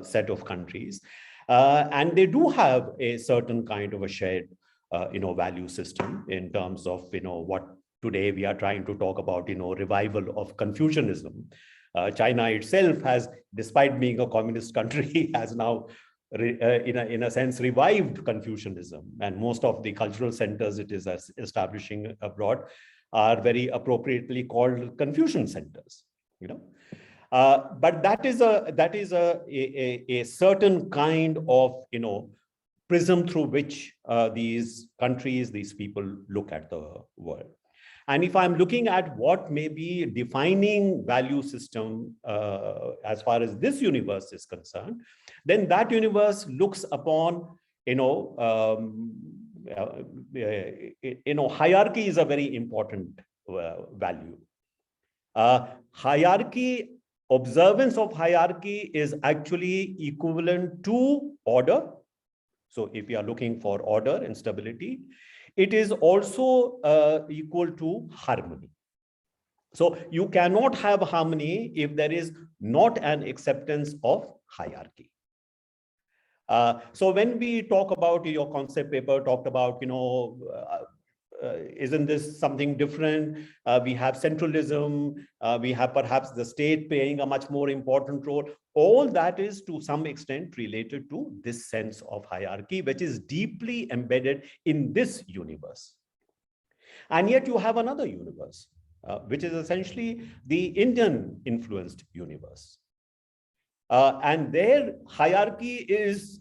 set of countries, and they do have a certain kind of a shared, value system in terms of, what today we are trying to talk about, revival of Confucianism. China itself has, despite being a communist country, has now, in a sense, revived Confucianism, and most of the cultural centers it is establishing abroad are very appropriately called Confucian centers, but that is a certain kind of, prism through which these countries, these people look at the world. And if I'm looking at what may be defining value system as far as this universe is concerned, then that universe looks upon, hierarchy is a very important value. Hierarchy, observance of hierarchy is actually equivalent to order. So if you are looking for order and stability, it is also equal to harmony. So you cannot have harmony if there is not an acceptance of hierarchy. So when we talk about, your concept paper talked about, isn't this something different? We have centralism, we have perhaps the state playing a much more important role. All that is to some extent related to this sense of hierarchy, which is deeply embedded in this universe. And yet you have another universe, which is essentially the Indian influenced universe. And their hierarchy is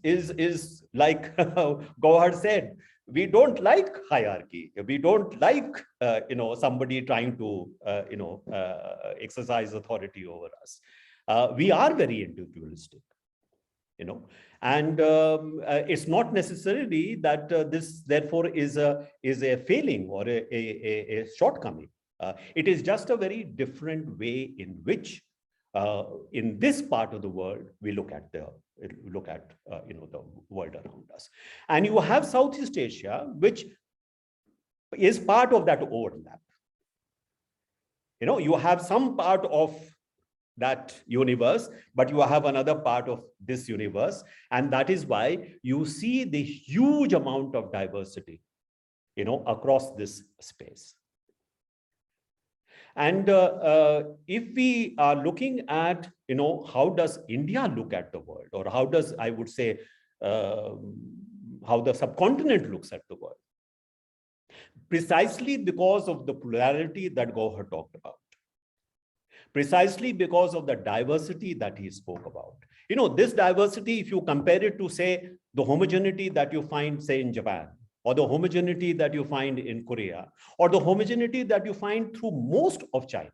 like Gauhar said, we don't like hierarchy. We don't like, somebody trying to, exercise authority over us. We are very individualistic, and it's not necessarily that this therefore is a failing or a shortcoming. It is just a very different way in which in this part of the world we look at the world around us. And you have Southeast Asia, which is part of that overlap. You have some part of that universe, but you have another part of this universe, and that is why you see the huge amount of diversity, across this space. And if we are looking at, how does India look at the world, or how does, I would say, how the subcontinent looks at the world? Precisely because of the plurality that Gauhar talked about. Precisely because of the diversity that he spoke about. This diversity, if you compare it to, say, the homogeneity that you find, say, in Japan, or the homogeneity that you find in Korea, or the homogeneity that you find through most of China,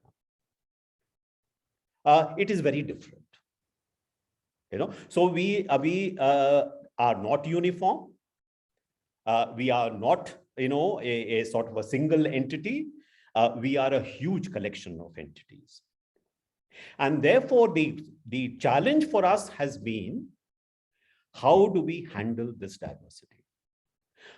it is very different. So we are not uniform. We are not, a sort of a single entity. We are a huge collection of entities. And therefore, the challenge for us has been, how do we handle this diversity?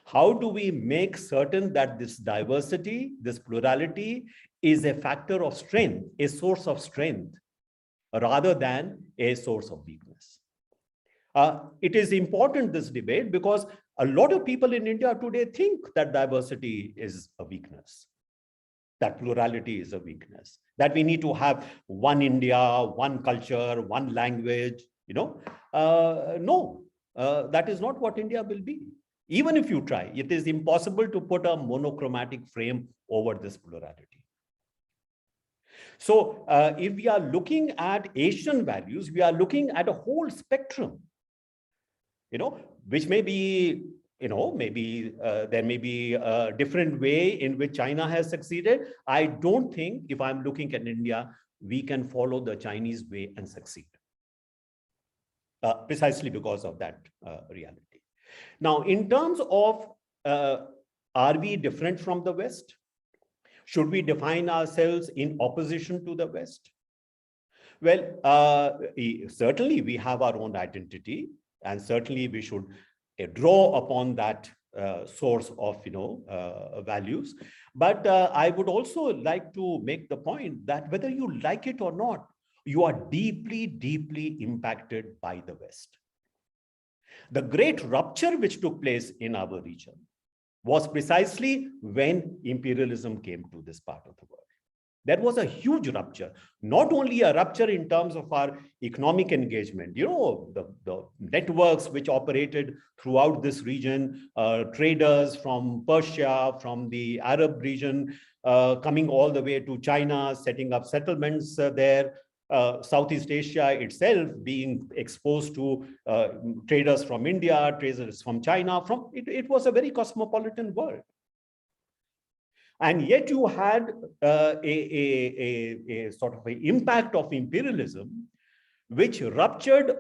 How do we make certain that this diversity, this plurality, is a factor of strength, a source of strength, rather than a source of weakness? It is important, this debate, because a lot of people in India today think that diversity is a weakness, that plurality is a weakness, that we need to have one India, one culture, one language. No, that is not what India will be. Even if you try, it is impossible to put a monochromatic frame over this plurality. So if we are looking at Asian values, we are looking at a whole spectrum, which may be maybe there may be a different way in which China has succeeded. I don't think if I'm looking at India, we can follow the Chinese way and succeed. Precisely because of that reality. Now, in terms of, are we different from the West? Should we define ourselves in opposition to the West? Well, certainly we have our own identity, and certainly we should draw upon that source of values. But I would also like to make the point that whether you like it or not, you are deeply, deeply impacted by the West. The great rupture which took place in our region was precisely when imperialism came to this part of the world. There was a huge rupture, not only a rupture in terms of our economic engagement, the networks which operated throughout this region, traders from Persia, from the Arab region, coming all the way to China, setting up settlements there, Southeast Asia itself being exposed to traders from India, traders from China. It was a very cosmopolitan world. And yet you had a sort of an impact of imperialism, which ruptured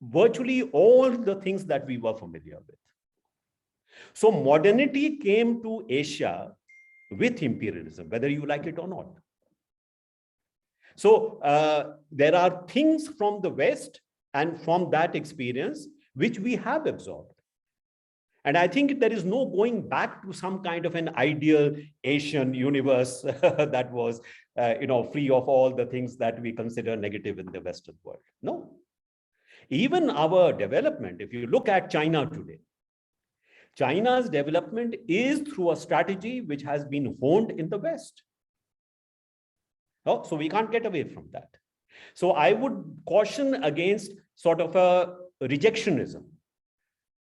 virtually all the things that we were familiar with. So modernity came to Asia with imperialism, whether you like it or not. So there are things from the West and from that experience which we have absorbed. And I think there is no going back to some kind of an ideal Asian universe that was, free of all the things that we consider negative in the Western world. No. Even our development, if you look at China today, China's development is through a strategy which has been honed in the West. Oh, so we can't get away from that. So I would caution against sort of a rejectionism.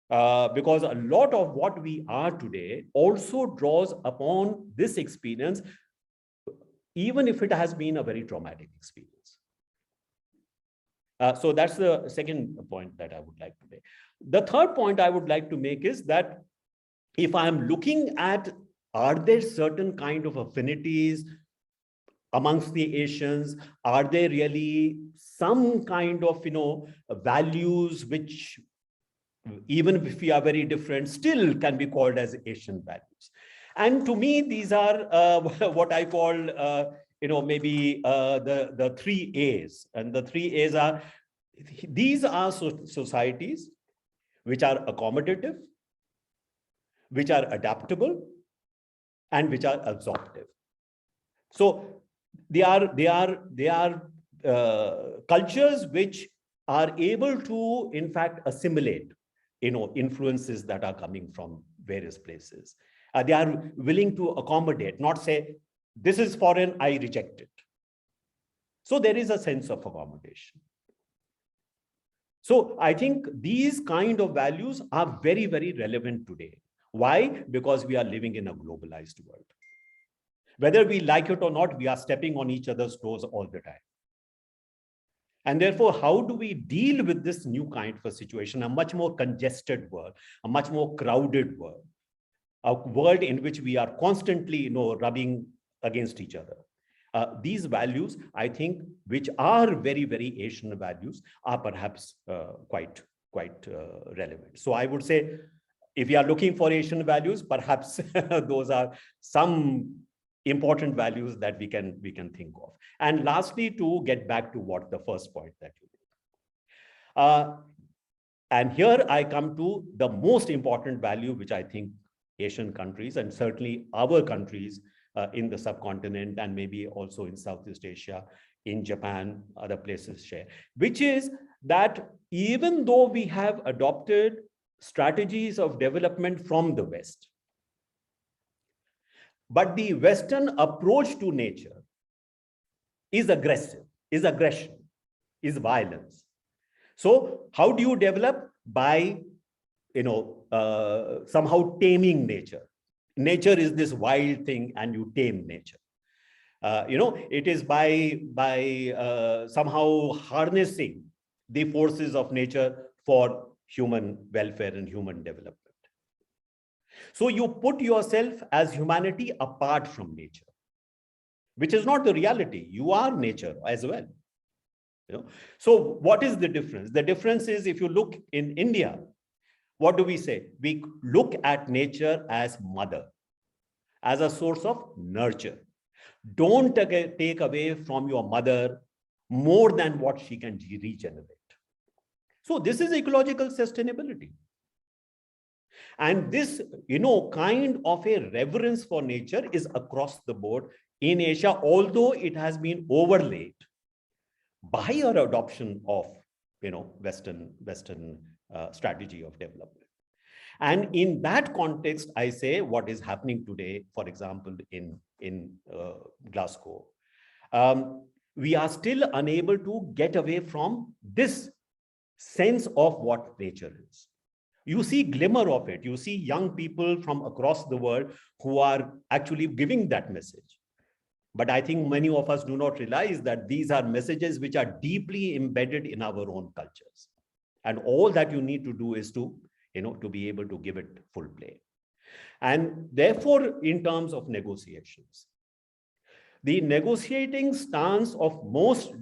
Because a lot of what we are today also draws upon this experience, even if it has been a very traumatic experience. So that's the second point that I would like to make. The third point I would like to make is that if I'm looking at, are there certain kind of affinities amongst the Asians? Are there really some kind of, values which, even if we are very different, still can be called as Asian values? And to me, these are what I call, maybe the 3 A's. And the 3 A's are, these are societies which are accommodative, which are adaptable, and which are absorptive. So they are cultures which are able to, in fact, assimilate influences that are coming from various places. They are willing to accommodate, not say, this is foreign, I reject it. So there is a sense of accommodation. So I think these kind of values are very, very relevant today. Why? Because we are living in a globalized world. Whether we like it or not, we are stepping on each other's toes all the time. And therefore, how do we deal with this new kind of a situation, a much more congested world, a much more crowded world, a world in which we are constantly, rubbing against each other? These values, I think, which are very, very Asian values, are perhaps quite relevant. So I would say, if you are looking for Asian values, perhaps those are some important values that we can think of. And lastly, to get back to what the first point that you made. And here I come to the most important value, which I think Asian countries, and certainly our countries in the subcontinent, and maybe also in Southeast Asia, in Japan, other places share, which is that even though we have adopted strategies of development from the West, but the Western approach to nature is aggressive, is aggression, is violence. So how do you develop? By, somehow taming nature. Nature is this wild thing and you tame nature. It is by somehow harnessing the forces of nature for human welfare and human development. So you put yourself as humanity apart from nature, which is not the reality. You are nature as well. So what is the difference? The difference is, if you look in India, what do we say? We look at nature as mother, as a source of nurture. Don't take away from your mother more than what she can regenerate. So this is ecological sustainability. And this, kind of a reverence for nature is across the board in Asia, although it has been overlaid by our adoption of, Western strategy of development. And in that context, I say what is happening today, for example, in Glasgow, we are still unable to get away from this sense of what nature is. You see glimmer of it. You see young people from across the world who are actually giving that message. But I think many of us do not realize that these are messages which are deeply embedded in our own cultures. And all that you need to do is to be able to give it full play. And therefore, in terms of negotiations, the negotiating stance of most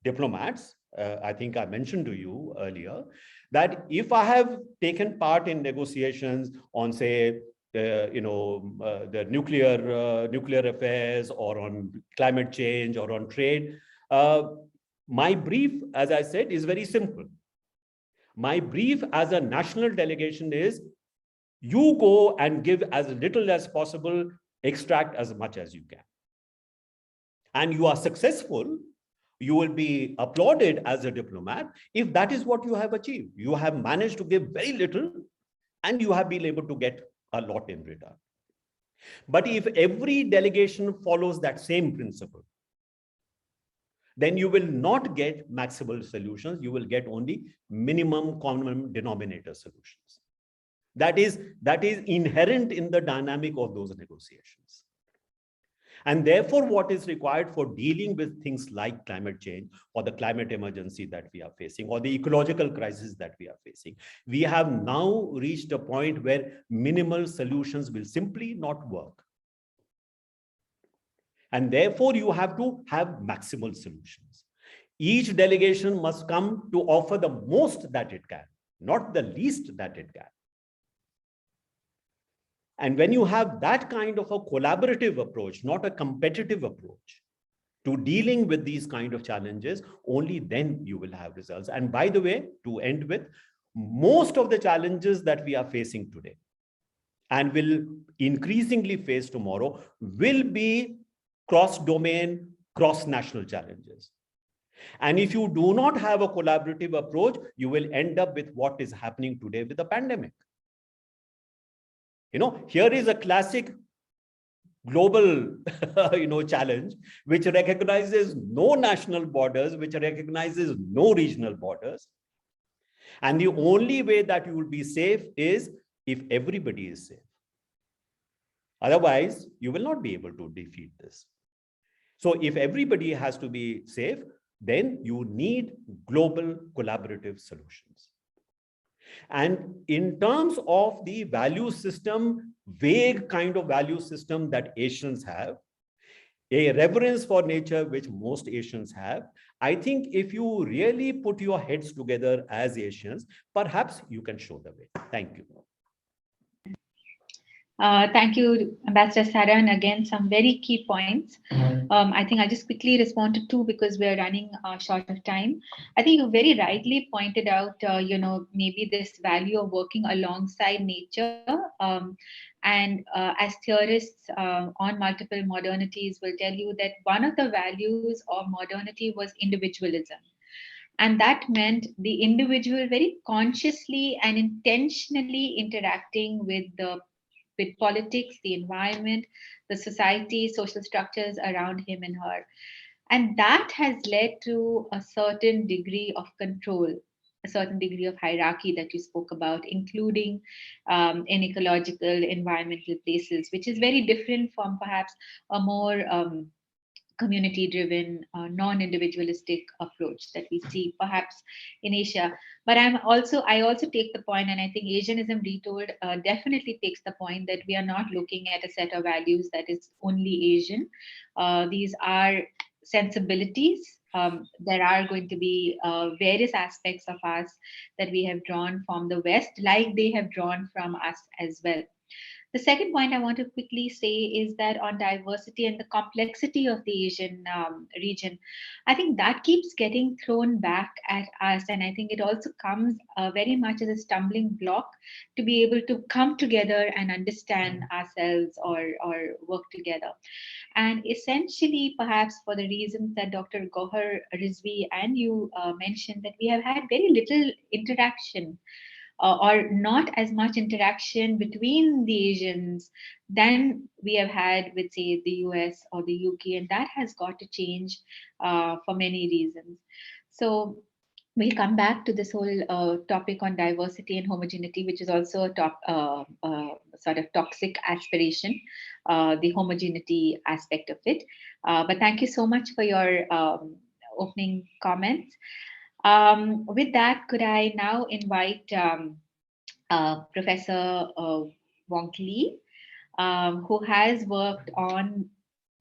diplomats, I think I mentioned to you earlier, that if I have taken part in negotiations on, say, the nuclear affairs, or on climate change, or on trade, my brief, as I said, is very simple. My brief as a national delegation is, you go and give as little as possible, extract as much as you can. And you are successful, you will be applauded as a diplomat if that is what you have achieved. You have managed to give very little and you have been able to get a lot in return. But if every delegation follows that same principle, then you will not get maximal solutions. You will get only minimum common denominator solutions. That is inherent in the dynamic of those negotiations. And therefore, what is required for dealing with things like climate change, or the climate emergency that we are facing, or the ecological crisis that we are facing, we have now reached a point where minimal solutions will simply not work. And therefore, you have to have maximal solutions. Each delegation must come to offer the most that it can, not the least that it can. And when you have that kind of a collaborative approach, not a competitive approach, to dealing with these kind of challenges, only then you will have results. And by the way, to end with, most of the challenges that we are facing today and will increasingly face tomorrow will be cross-domain, cross-national challenges. And if you do not have a collaborative approach, you will end up with what is happening today with the pandemic. Here is a classic global, challenge, which recognizes no national borders, which recognizes no regional borders. And the only way that you will be safe is if everybody is safe. Otherwise, you will not be able to defeat this. So if everybody has to be safe, then you need global collaborative solutions. And in terms of the value system, vague kind of value system that Asians have, a reverence for nature, which most Asians have, I think if you really put your heads together as Asians, perhaps you can show the way. Thank you. Thank you, Ambassador Sara, and again, some very key points. I think I'll just quickly respond to two because we're running short of time. I think you very rightly pointed out, maybe this value of working alongside nature. And as theorists on multiple modernities will tell you that one of the values of modernity was individualism. And that meant the individual very consciously and intentionally interacting with politics, the environment, the society, social structures around him and her. And that has led to a certain degree of control, a certain degree of hierarchy that you spoke about, including in ecological, environmental places, which is very different from perhaps a more community-driven, non-individualistic approach that we see perhaps in Asia. But I also take the point, and I think Asianism Retold definitely takes the point that we are not looking at a set of values that is only Asian. These are sensibilities. There are going to be various aspects of us that we have drawn from the West, like they have drawn from us as well. The second point I want to quickly say is that on diversity and the complexity of the Asian region, I think that keeps getting thrown back at us. And I think it also comes very much as a stumbling block to be able to come together and understand ourselves or work together. And essentially, perhaps for the reasons that Dr. Gohar Rizvi and you mentioned, that we have had very little interaction or not as much interaction between the Asians than we have had with, say, the US or the UK, and that has got to change for many reasons. So we'll come back to this whole topic on diversity and homogeneity, which is also a sort of toxic aspiration, the homogeneity aspect of it. But thank you so much for your opening comments. With that, could I now invite Professor Wong Lee, who has worked on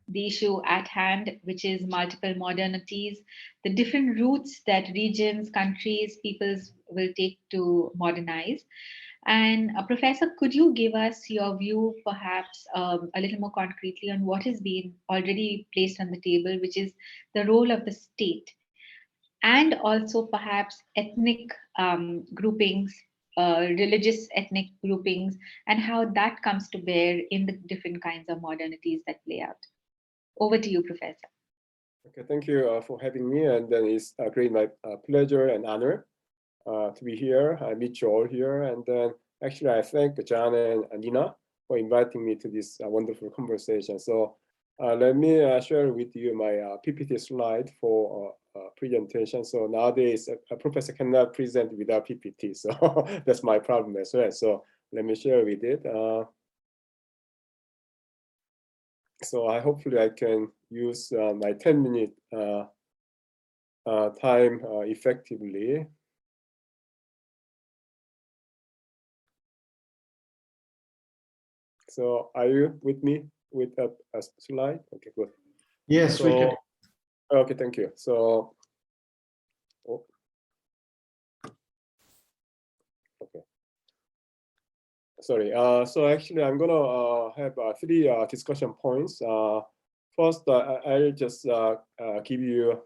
the issue at hand, which is multiple modernities, the different routes that regions, countries, peoples will take to modernize. And Professor, could you give us your view, perhaps a little more concretely, on what has been already placed on the table, which is the role of the state, and also perhaps ethnic groupings, religious ethnic groupings, and how that comes to bear in the different kinds of modernities that play out. Over to you, Professor. Okay, thank you for having me, and then it's a great my pleasure and honor to be here. I meet you all here, and then actually I thank John and Nina for inviting me to this wonderful conversation. So let me share with you my PPT slide for presentation. So nowadays a professor cannot present without PPT, so that's my problem as well. So let me share with it. So hopefully I can use my 10-minute time effectively. So are you with me with a slide? Okay, good. Yes, so, we can. Okay, thank you. So, okay. Sorry. So actually, I'm gonna have 3 discussion points. First, I'll just give you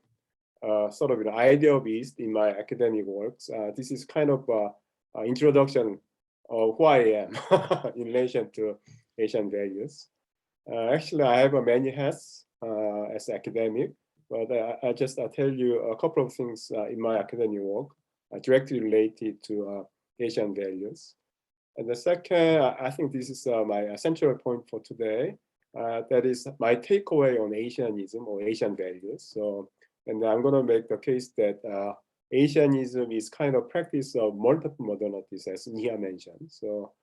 sort of an idea of East in my academic works. This is kind of an introduction of who I am in relation to Asian values. Actually, I have many hats as an academic, but I just tell you a couple of things in my academic work directly related to Asian values. And the second, I think this is my central point for today. That is my takeaway on Asianism or Asian values. So, and I'm going to make the case that Asianism is kind of practice of multiple modernities, as Nia mentioned. So,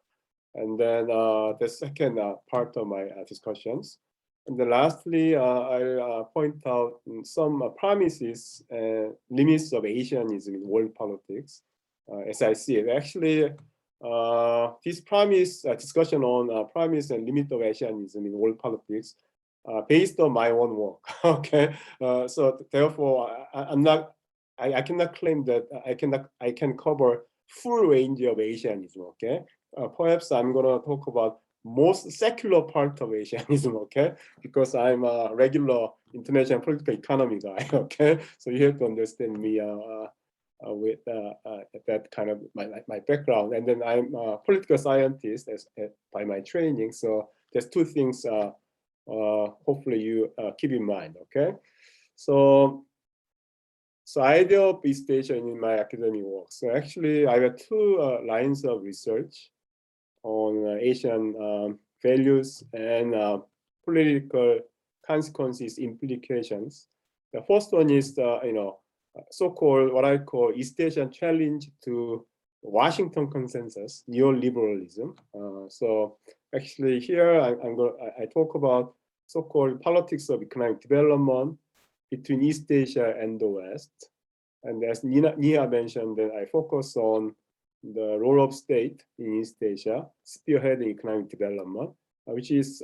and then the second part of my discussions. And then lastly, I'll point out some promises and limits of Asianism in world politics, as I see it. Actually, this promise discussion on promise and limit of Asianism in world politics based on my own work. Okay, so therefore I cannot claim that I can cover full range of Asianism. Okay, perhaps I'm gonna talk about most secular part of Asianism. Okay, because I'm a regular international political economy guy. Okay, so you have to understand me with that kind of my background, and then I'm a political scientist by my training. So there's 2 things hopefully you keep in mind. Okay, so idea of East Asia in my academic work. So actually I have 2 lines of research on Asian values and political consequences, implications. The first one is the so-called what I call East Asian challenge to Washington consensus, neoliberalism. So actually here I talk about so-called politics of economic development between East Asia and the West. And as Nia mentioned, that I focus on the role of state in East Asia, spearheading economic development, which is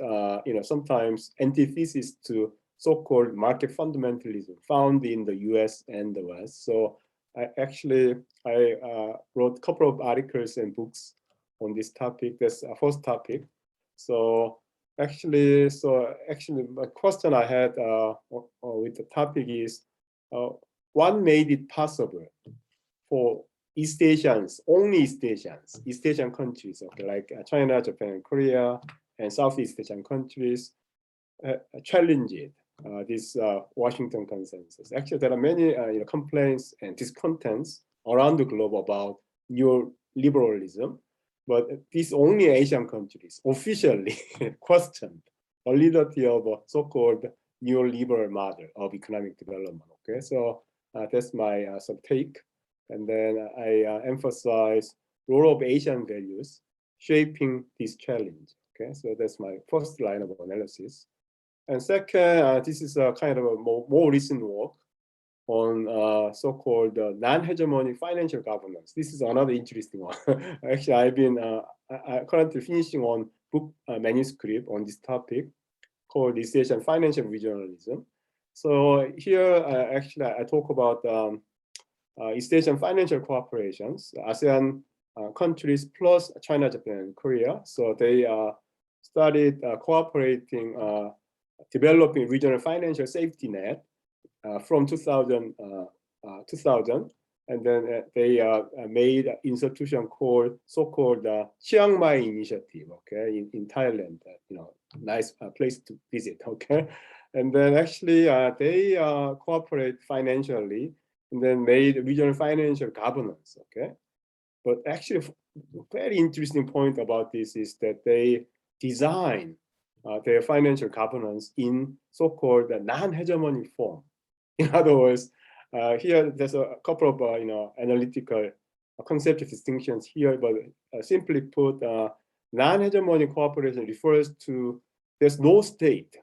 sometimes antithesis to so-called market fundamentalism found in the US and the West. So I wrote a couple of articles and books on this topic. That's our first topic. So actually, my question I had with the topic is, what made it possible for East Asians, only East Asian countries, okay, like China, Japan, and Korea, and Southeast Asian countries, challenge it, this Washington consensus. Actually, there are many complaints and discontents around the globe about neoliberalism, but these only Asian countries officially questioned validity of a so-called neoliberal model of economic development. Okay, so that's my take. And then I emphasize role of Asian values shaping this challenge. Okay, so that's my first line of analysis. And second, this is a kind of a more recent work on so-called non-hegemonic financial governance. This is another interesting one. Actually, I've been currently finishing on book manuscript on this topic called East Asian Financial Regionalism. So here, actually, I talk about East Asian financial cooperations, ASEAN countries plus China, Japan, and Korea. So they started cooperating, developing regional financial safety net from 2000, and then they made an institution called so-called Chiang Mai Initiative. Okay, in Thailand, nice place to visit. Okay, and then actually they cooperate financially, and then made regional financial governance. Okay, but actually, a very interesting point about this is that they design their financial governance in so-called non-hegemonic form. In other words, here there's a couple of analytical conceptual distinctions here, but simply put, non-hegemonic cooperation refers to there's no state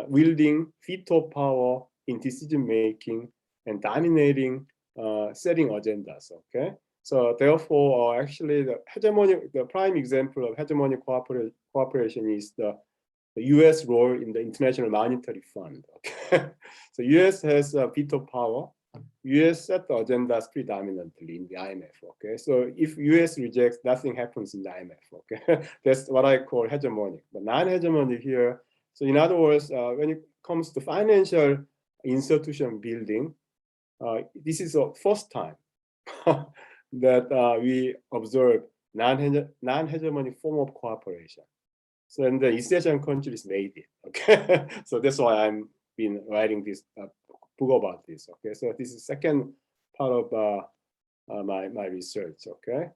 wielding veto power in decision making and dominating setting agendas. Okay, so therefore, actually, the prime example of hegemonic cooperation is the U.S. role in the International Monetary Fund. Okay, so U.S. has veto power. U.S. set the agendas predominantly in the IMF. Okay, so if U.S. rejects, nothing happens in the IMF. Okay, that's what I call hegemonic. But non-hegemonic here. So in other words, when it comes to financial institution building, this is the first time that we observe non-hegemonic form of cooperation. So and the East Asian countries made it. Okay, so that's why I'm been writing this book about this. Okay, so this is second part of my research. Okay,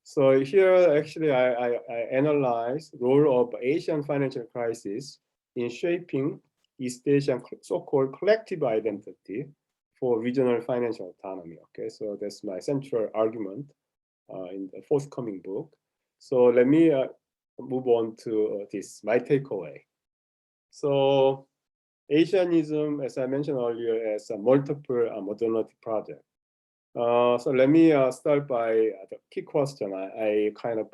so here actually I analyze role of Asian financial crisis in shaping East Asian so-called collective identity for regional financial autonomy. Okay, so that's my central argument in the forthcoming book. So let me move on to this, my takeaway. So Asianism, as I mentioned earlier, as a multiple modernity project. So let me start by the key question I kind of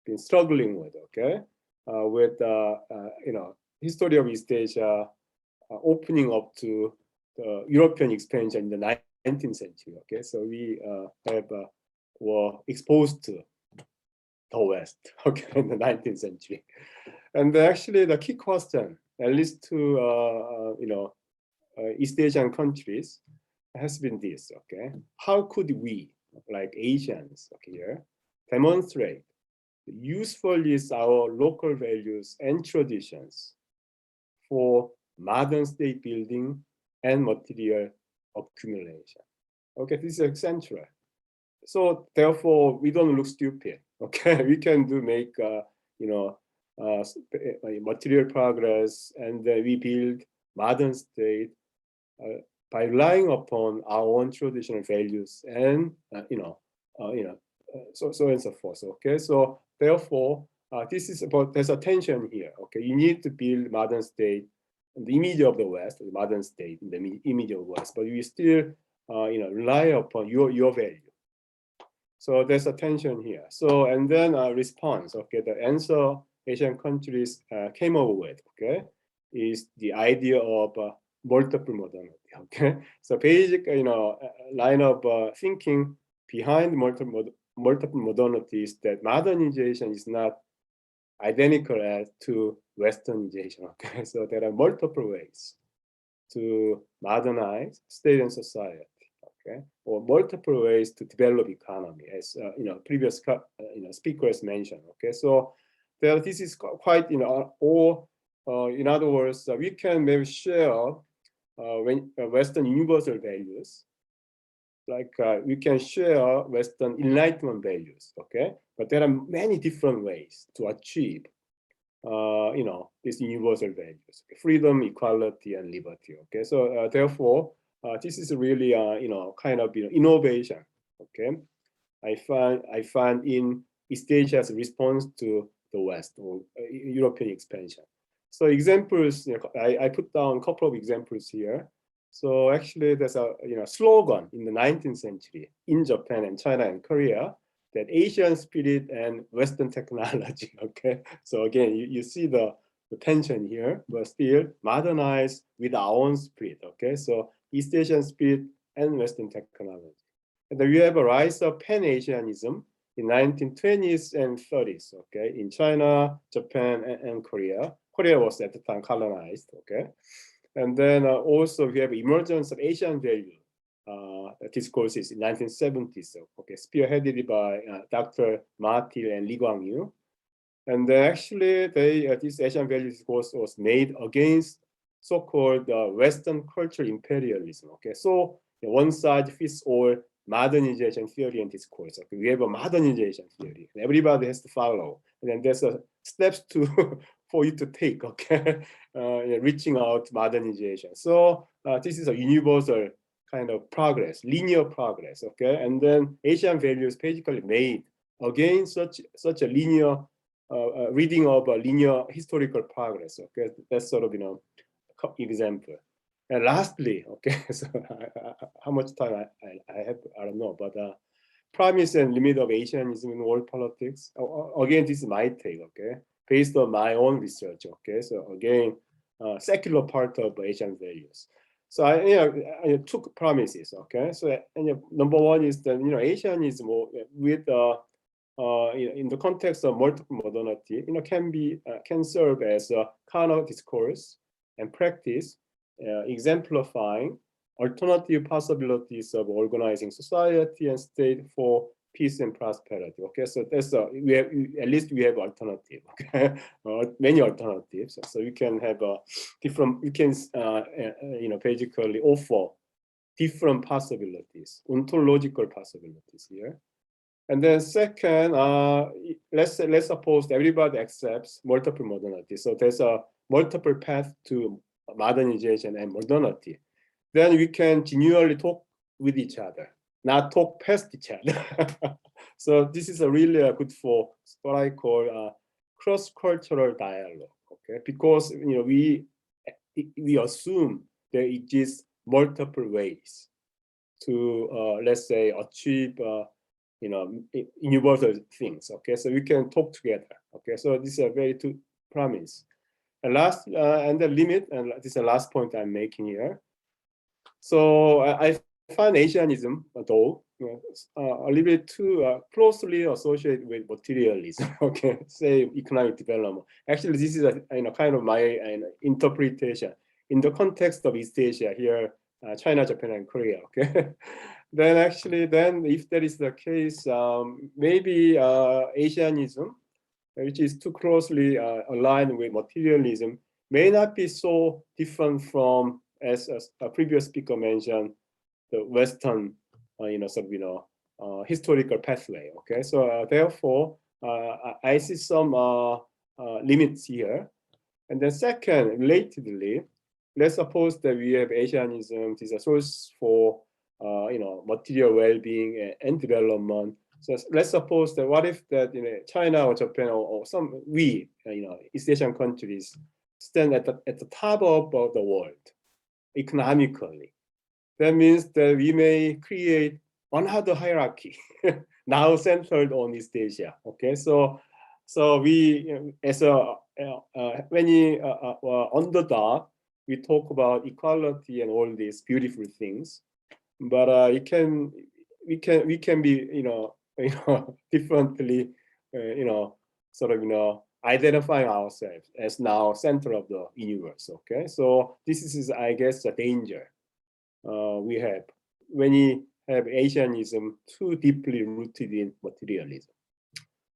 been struggling with. Okay, with history of East Asia opening up to the European expansion in the 19th century. Okay, so we were exposed to the West. Okay, in the 19th century, and actually the key question, at least to East Asian countries, has been this. Okay, how could we, like Asians, okay, here, demonstrate the usefulness of our local values and traditions for modern state building and material accumulation? Okay, this is central. So therefore, we don't look stupid. Okay, we can make material progress, and we build modern state by relying upon our own traditional values and so and so forth. Okay, so therefore, this is about, there's a tension here, okay? You need to build modern state in the image of the West, the modern state in the image of the West, but you still, rely upon your value. So there's a tension here. So, and then a response, okay? The answer Asian countries came up with, okay, is the idea of multiple modernity, okay? So basic, line of thinking behind multiple modernity is that modernization is not identical as to Westernization, okay? So there are multiple ways to modernize state and society, okay? Or multiple ways to develop economy, as previous speakers mentioned, okay? So this is quite, or in other words, we can maybe share Western universal values, like we can share Western Enlightenment values, okay? But there are many different ways to achieve, these universal values: freedom, equality, and liberty. Okay, so therefore, this is really, kind of innovation. Okay, I find in East Asia's response to the West or European expansion. So examples, I put down a couple of examples here. So actually, there's a slogan in the 19th century in Japan and China and Korea, that Asian spirit and Western technology. Okay, so again, you see the tension here, but still modernize with our own spirit. Okay, so East Asian spirit and Western technology. And then we have a rise of Pan-Asianism in 1920s and 30s. Okay, in China, Japan, and Korea. Korea was at the time colonized. Okay. And then also we have emergence of Asian value discourses in 1970s, okay, spearheaded by Dr. Ma Til and Lee Kwang-yu. And actually, this Asian value discourse was made against so-called Western cultural imperialism. Okay, so one size fits all modernization theory and discourse. Okay, we have a modernization theory, and everybody has to follow. And then there's steps to for you to take. Okay, reaching out modernization. So this is a universal kind of progress, linear progress. Okay, and then Asian values basically made against such a linear reading of a linear historical progress. Okay, that's sort of example. And lastly, okay, so how much time I have, I don't know, but promise and limit of Asianism in world politics. Again, this is my take, okay, based on my own research, okay. So again, secular part of Asian values. So I took promises, okay. So number one is that Asianism with in the context of multiple modernity, can serve as a counter discourse and practice, exemplifying alternative possibilities of organizing society and state for peace and prosperity. Okay, so that's we have, at least we have alternative. Okay, many alternatives. So we can have a different. We can basically offer different possibilities, ontological possibilities here. And then second, let's suppose everybody accepts multiple modernity. So there's a multiple path to modernization and modernity. Then we can genuinely talk with each other, not talk past each other. So this is really good for what I call cross-cultural dialogue. Okay, because we assume there exists multiple ways to let's say achieve universal things. Okay, so we can talk together. Okay, so this is a very good promise. And last, and the limit, and this is the last point I'm making here. So I find Asianism, though, a little bit too closely associated with materialism. Okay, say economic development. Actually, this is a kind of my interpretation in the context of East Asia here, China, Japan, and Korea. Okay. Then actually, if that is the case, maybe Asianism, which is too closely aligned with materialism, may not be so different from, as a previous speaker mentioned, the Western, historical pathway. Okay, so therefore, I see some limits here. And then second, relatedly, let's suppose that we have Asianism is a source for material well-being and development. So let's suppose that what if that China or Japan or some East Asian countries stand at the top of the world economically. That means that we may create another hierarchy now centered on East Asia. Okay, so we as a when you underdog, we talk about equality and all these beautiful things, but we can be differently sort of identifying ourselves as now center of the universe. Okay, so this is, I guess, a danger we have when you have Asianism too deeply rooted in materialism.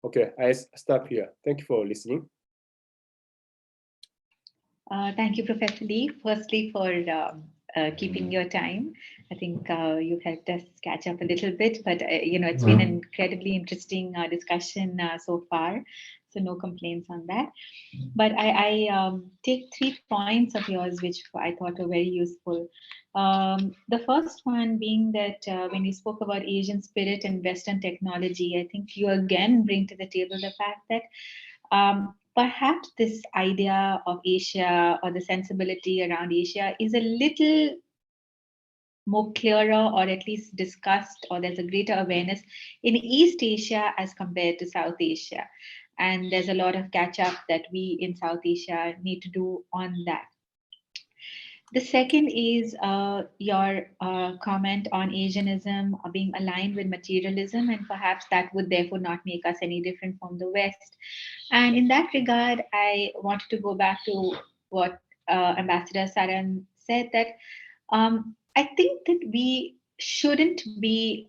Okay, I stop here. Thank you for listening. Thank you, Professor Lee, firstly for keeping your time. I think you helped us catch up a little bit, but it's been an incredibly interesting discussion so far. So no complaints on that. But I take 3 points of yours, which I thought were very useful. The first one being that when you spoke about Asian spirit and Western technology, I think you again bring to the table the fact that perhaps this idea of Asia or the sensibility around Asia is a little more clearer, or at least discussed, or there's a greater awareness in East Asia as compared to South Asia. And there's a lot of catch up that we in South Asia need to do on that. The second is your comment on Asianism being aligned with materialism, and perhaps that would therefore not make us any different from the West. And in that regard, I wanted to go back to what Ambassador Saran said, that I think that we shouldn't be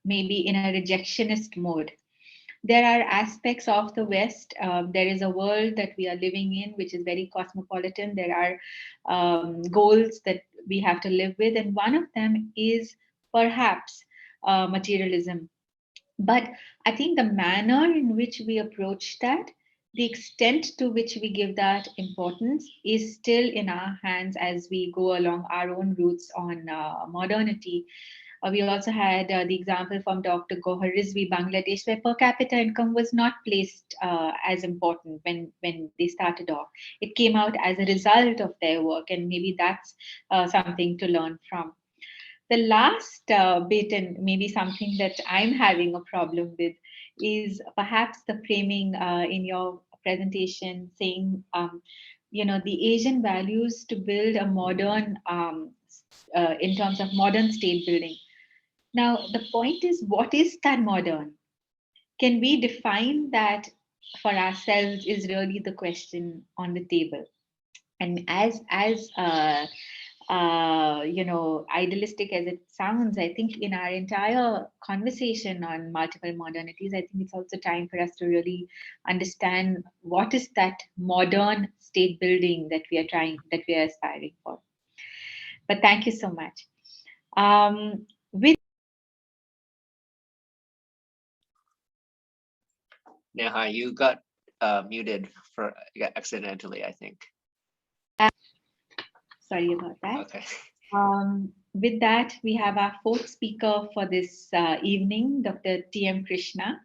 maybe in a rejectionist mode. There are aspects of the West. There is a world that we are living in, which is very cosmopolitan. There are goals that we have to live with. And one of them is perhaps materialism. But I think the manner in which we approach that, the extent to which we give that importance is still in our hands as we go along our own routes on modernity. We also had the example from Dr. Gohar Rizvi, Bangladesh, where per capita income was not placed as important when they started off. It came out as a result of their work, and maybe that's something to learn from. The last bit, and maybe something that I'm having a problem with, is perhaps the framing in your presentation saying, the Asian values to build a modern, in terms of modern state building. Now, the point is, what is that modern? Can we define that for ourselves is really the question on the table. And as idealistic as it sounds, I think in our entire conversation on multiple modernities, I think it's also time for us to really understand what is that modern state building that we are aspiring for. But thank you so much. Neha, you got muted accidentally, I think. Sorry about that. Okay. With that, we have our 4th speaker for this evening, Dr. T.M. Krishna.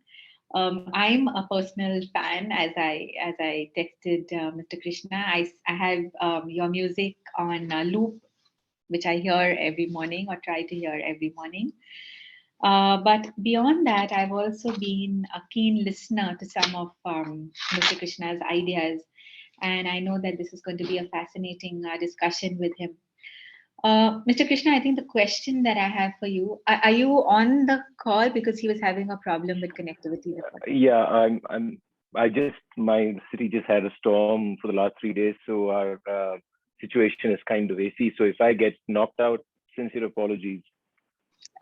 I'm a personal fan, as I texted Mr. Krishna. I have your music on loop, which I hear every morning or try to hear every morning. But beyond that, I've also been a keen listener to some of Mr. Krishna's ideas. And I know that this is going to be a fascinating discussion with him. Mr. Krishna, I think the question that I have for you, are you on the call? Because he was having a problem with connectivity. Yeah, my city just had a storm for the last 3 days. So our situation is kind of AC. So if I get knocked out, sincere apologies.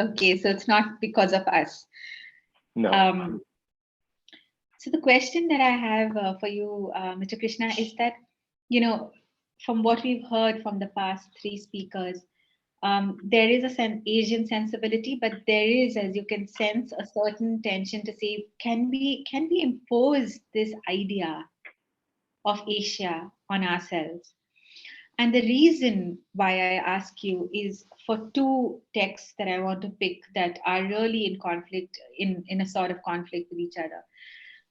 Okay, so it's not because of us. No. So the question that I have for you, Mr. Krishna, is that, from what we've heard from the past 3 speakers, there is an Asian sensibility, but there is, as you can sense, a certain tension to say, can we impose this idea of Asia on ourselves? And the reason why I ask you is for two texts that I want to pick that are really in conflict, in a sort of conflict with each other.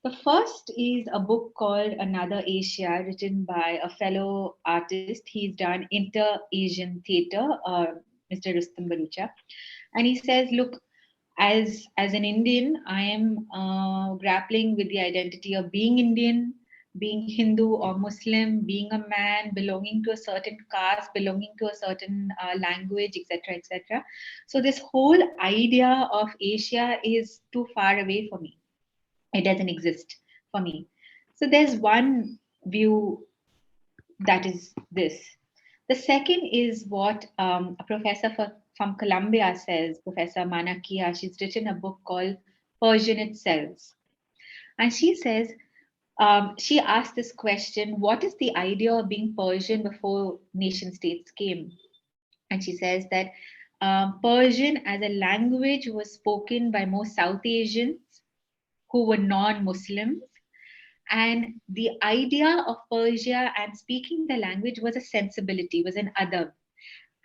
The first is a book called Another Asia, written by a fellow artist. He's done inter-Asian theater, Mr. Rustam Barucha. And he says, look, as an Indian, I am grappling with the identity of being Indian, being Hindu or Muslim, being a man, belonging to a certain caste, belonging to a certain language, etc., etc. So this whole idea of Asia is too far away for me. It doesn't exist for me. So there's one view that is this. The second is what a professor from Columbia says, Professor Manakia. She's written a book called Persianate Cells. And she says, she asked this question, what is the idea of being Persian before nation states came? And she says that Persian as a language was spoken by most South Asians who were non-Muslims. And the idea of Persia and speaking the language was a sensibility, was an adab.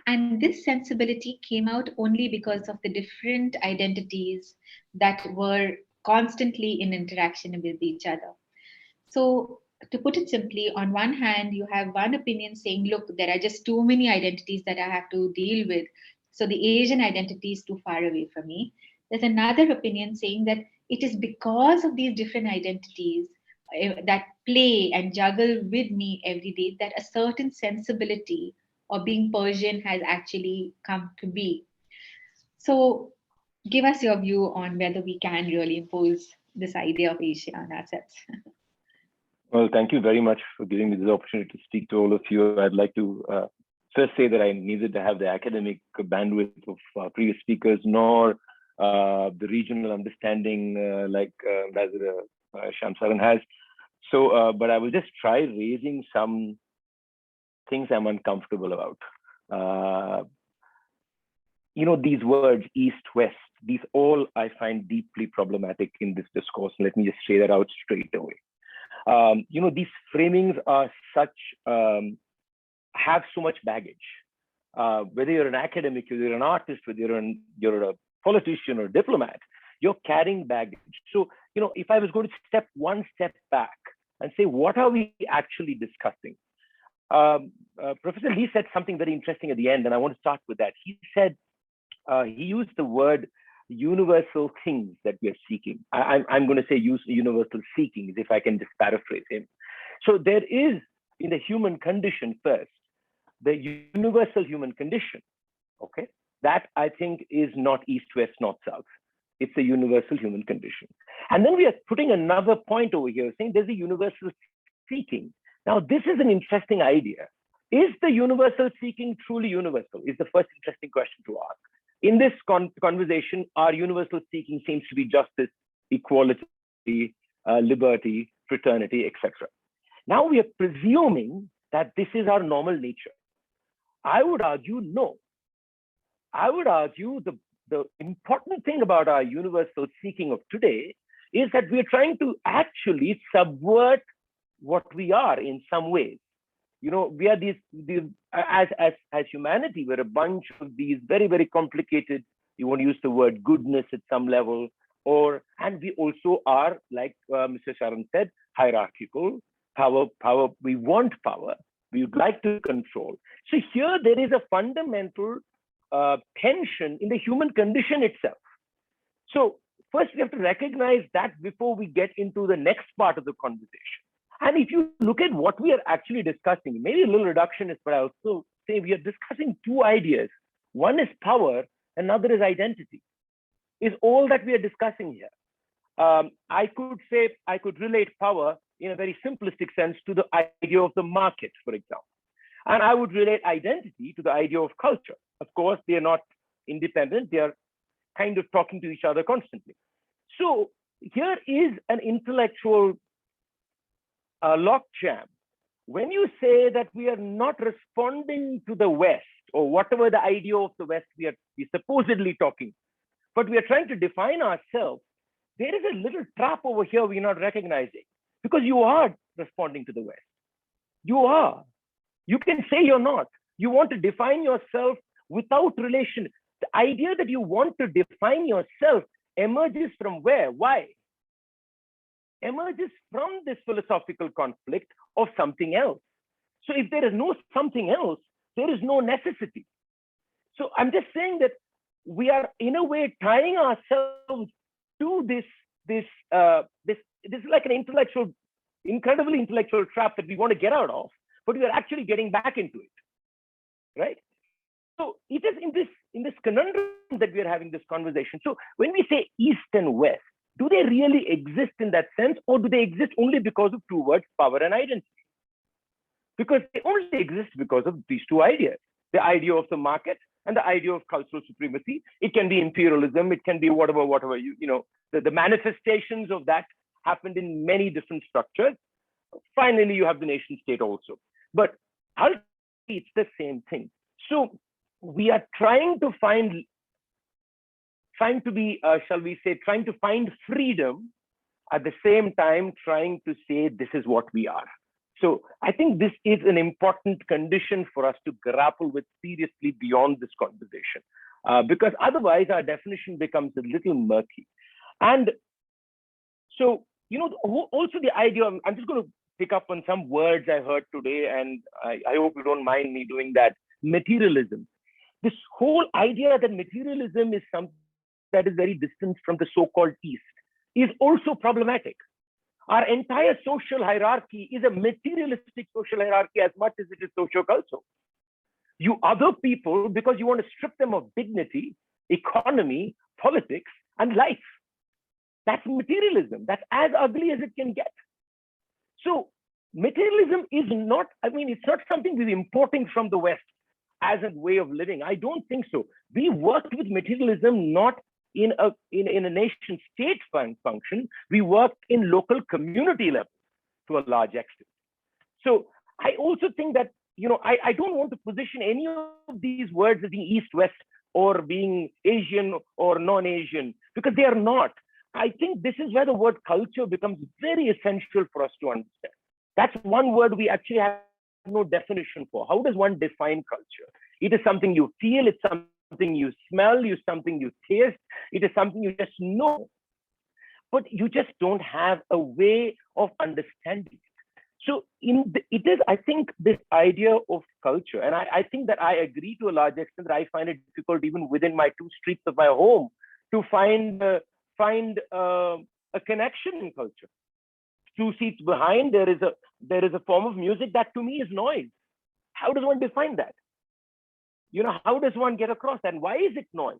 And this sensibility came out only because of the different identities that were constantly in interaction with each other. So, to put it simply, on one hand, you have one opinion saying, look, there are just too many identities that I have to deal with. So, the Asian identity is too far away from me. There's another opinion saying that it is because of these different identities that play and juggle with me every day that a certain sensibility of being Persian has actually come to be. So, give us your view on whether we can really impose this idea of Asia on ourselves. Well, thank you very much for giving me this opportunity to speak to all of you. I'd like to first say that I needed to have the academic bandwidth of previous speakers, nor the regional understanding like Ambassador Shamsaran has. So, but I will just try raising some things I'm uncomfortable about. You know, these words, East, West, these all I find deeply problematic in this discourse. Let me just say that out straight away. You know, these framings are such, have so much baggage. Whether you're an academic, whether you're an artist, whether you're a politician or diplomat, you're carrying baggage. So, you know, if I was going to step one step back and say, what are we actually discussing? Professor Lee said something very interesting at the end, and I want to start with that. He said, he used the word universal things that we are seeking. I'm going to say use universal seekings, if I can just paraphrase him. So there is, in the human condition first, the universal human condition, okay? That I think is not east, west, north, south. It's a universal human condition. And then we are putting another point over here, saying there's a universal seeking. Now, this is an interesting idea. Is the universal seeking truly universal? Is the first interesting question to ask. In this conversation, our universal seeking seems to be justice, equality, liberty, fraternity, etc. Now we are presuming that this is our normal nature. I would argue no. I would argue the important thing about our universal seeking of today is that we are trying to actually subvert what we are in some ways. You know, we are these as humanity, we're a bunch of these very, very complicated, you want to use the word goodness at some level, and we also are, like Mr. Sharan said, hierarchical, power, we want power, we would like to control. So here there is a fundamental tension in the human condition itself. So first we have to recognize that before we get into the next part of the conversation. And if you look at what we are actually discussing, maybe a little reductionist, but I also say we are discussing two ideas. One is power, another is identity, is all that we are discussing here. I could say, I could relate power in a very simplistic sense to the idea of the market, for example. And I would relate identity to the idea of culture. Of course, they are not independent. They are kind of talking to each other constantly. So here is an intellectual logjam. When you say that we are not responding to the West or whatever the idea of the West we are supposedly talking, but we are trying to define ourselves, there is a little trap over here we're not recognizing, because you are responding to the West. You are. You can say you're not. You want to define yourself without relation. The idea that you want to define yourself emerges from where? Why? Emerges from this philosophical conflict of something else. So if there is no something else, there is no necessity. So I'm just saying that we are in a way tying ourselves to this is like an incredibly intellectual trap that we want to get out of, but we are actually getting back into it, right? So it is in this conundrum that we are having this conversation. So when we say East and West, do they really exist in that sense, or do they exist only because of two words, power and identity? Because they only exist because of these two ideas, the idea of the market and the idea of cultural supremacy. It can be imperialism, it can be whatever the manifestations of that happened in many different structures. Finally, you have the nation state also. But ultimately, it's the same thing. So we are trying to find freedom, at the same time trying to say this is what we are. So I think this is an important condition for us to grapple with seriously beyond this conversation, because otherwise our definition becomes a little murky. And so, also the idea, I'm just going to pick up on some words I heard today, and I hope you don't mind me doing that. Materialism. This whole idea that materialism is something that is very distant from the so-called East is also problematic. Our entire social hierarchy is a materialistic social hierarchy as much as it is socio-cultural. You other people, because you want to strip them of dignity, economy, politics, and life. That's materialism. That's as ugly as it can get. So materialism is not, it's not something we're importing from the West as a way of living. I don't think so. We worked with materialism not in a nation state function. We worked in local community level to a large extent. So I also think that, I don't want to position any of these words as being East-West or being Asian or non-Asian, because they are not. I think this is where the word culture becomes very essential for us to understand. That's one word we actually have no definition for. How does one define culture? It is something you feel, it's something you smell, it's something you taste, it is something you just know, but you just don't have a way of understanding it. So it is, I think, this idea of culture, and I think that I agree to a large extent that I find it difficult even within my two streets of my home to find a connection in culture. 2 seats behind, there is a form of music that to me is noise. How does one define that? How does one get across that? And why is it noise?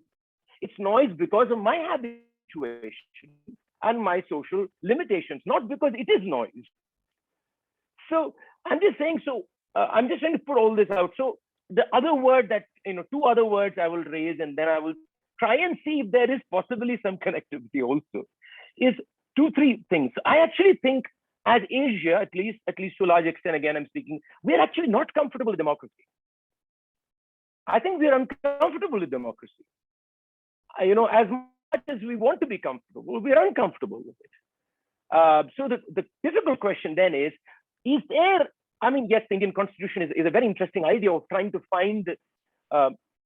It's noise because of my habituation and my social limitations, not because it is noise. So I'm just saying, I'm just trying to put all this out. So the other word that, 2 other words I will raise, and then I will try and see if there is possibly some connectivity also, is 2-3 things. I actually think as Asia, at least to a large extent, again, I'm speaking, we're actually not comfortable with democracy. I think we're uncomfortable with democracy. As much as we want to be comfortable, we're uncomfortable with it. So the difficult question then is there, yes, the Indian constitution is a very interesting idea of trying to find,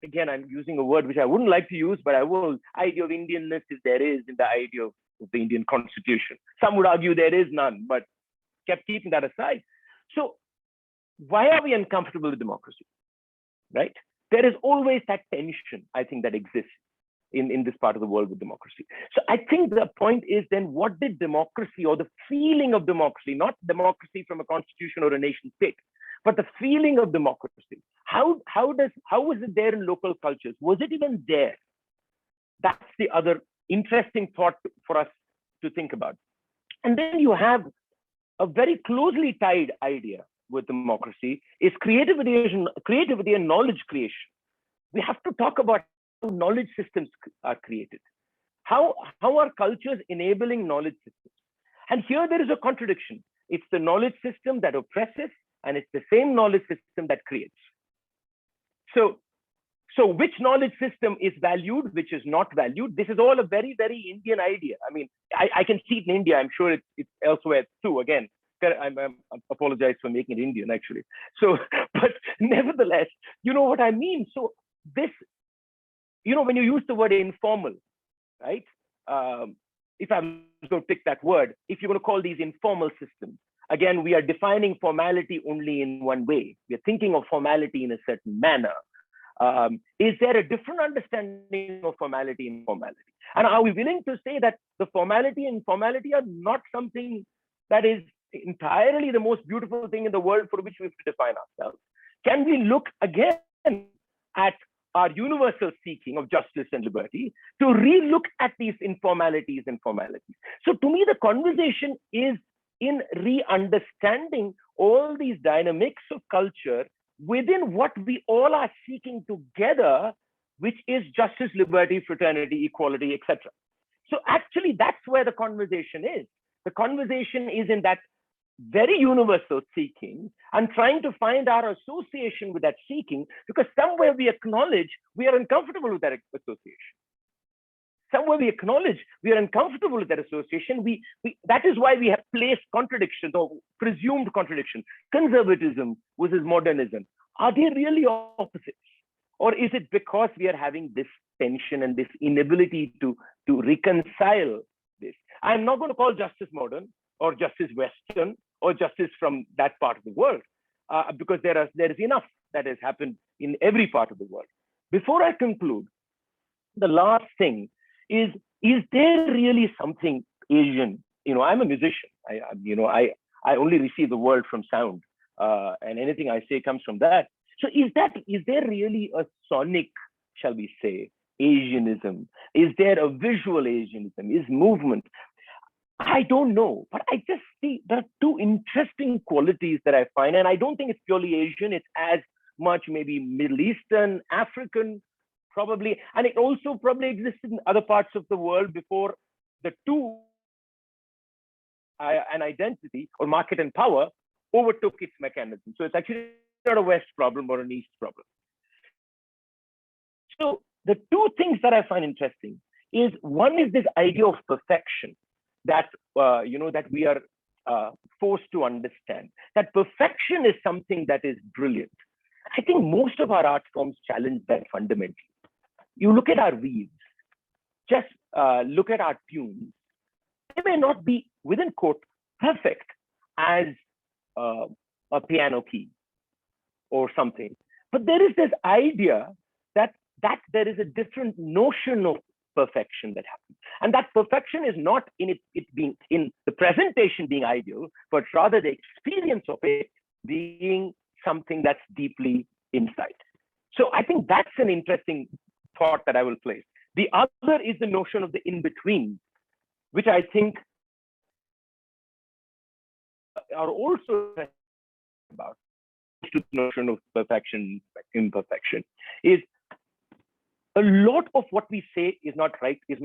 again, I'm using a word which I wouldn't like to use, but I will, idea of Indianness if there is in the idea of the Indian constitution. Some would argue there is none, but kept keeping that aside. So why are we uncomfortable with democracy, right? There is always that tension, I think, that exists in this part of the world with democracy. So I think the point is then, what did democracy, or the feeling of democracy, not democracy from a constitution or a nation state, but the feeling of democracy, how was it there in local cultures? Was it even there? That's the other interesting thought for us to think about. And then you have a very closely tied idea with democracy is creativity and knowledge creation. We have to talk about how knowledge systems are created. How are cultures enabling knowledge systems? And here there is a contradiction. It's the knowledge system that oppresses, and it's the same knowledge system that creates. So which knowledge system is valued, which is not valued? This is all a very, very Indian idea. I can see it in India. I'm sure it's elsewhere too. Again, apologize for making it Indian actually. So, but nevertheless, you know what I mean. So this, when you use the word informal, right? If I'm going to pick that word, if you're going to call these informal systems, again, we are defining formality only in one way. We are thinking of formality in a certain manner. Is there a different understanding of formality and informality? And are we willing to say that the formality and informality are not something that is entirely the most beautiful thing in the world for which we have to define ourselves? Can we look again at our universal seeking of justice and liberty to re-look at these informalities and formalities? So to me, the conversation is in re-understanding all these dynamics of culture within what we all are seeking together, which is justice, liberty, fraternity, equality, etc. So actually, that's where the conversation is. The conversation is in that very universal seeking and trying to find our association with that seeking, because somewhere we acknowledge we are uncomfortable with that association. Somewhere we acknowledge we are uncomfortable with that association. That is why we have placed contradictions or presumed contradictions. Conservatism versus modernism. Are they really opposites? Or is it because we are having this tension and this inability to reconcile this? I'm not going to call justice modern or justice Western or justice from that part of the world, because there is enough that has happened in every part of the world. Before I conclude, the last thing is there really something Asian? I'm a musician. I only receive the world from sound, and anything I say comes from that. So is there really a sonic, shall we say, Asianism? Is there a visual Asianism? Is movement? I don't know, but I just see there are two interesting qualities that I find, and I don't think it's purely Asian. It's as much maybe Middle Eastern, African, probably, and it also probably existed in other parts of the world before the two, an identity or market and power, overtook its mechanism. So it's actually not a West problem or an East problem. So the two things that I find interesting is, one is this idea of perfection that that we are forced to understand. That perfection is something that is brilliant. I think most of our art forms challenge that fundamentally. You look at our weaves, just look at our tunes. They may not be, within quote, perfect as a piano key or something, but there is this idea that there is a different notion of perfection that happens, and that perfection is not in it being in the presentation being ideal, but rather the experience of it being something that's deeply inside. So I think that's an interesting thought that I will place. The other is the notion of the in-between, which I think are also about the notion of perfection, imperfection, is a lot of what we say is not right, is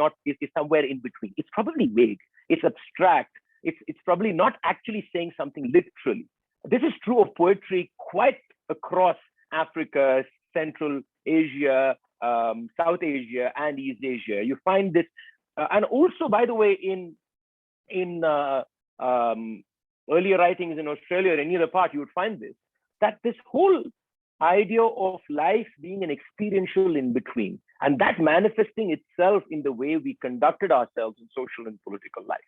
somewhere in between. It's probably vague, it's abstract, it's probably not actually saying something literally. This is true of poetry quite across Africa, Central Asia, South Asia, and East Asia. You find this, and also, by the way, in earlier writings in Australia or any other part, you would find that this whole idea of life being an experiential in between, and that manifesting itself in the way we conducted ourselves in social and political life.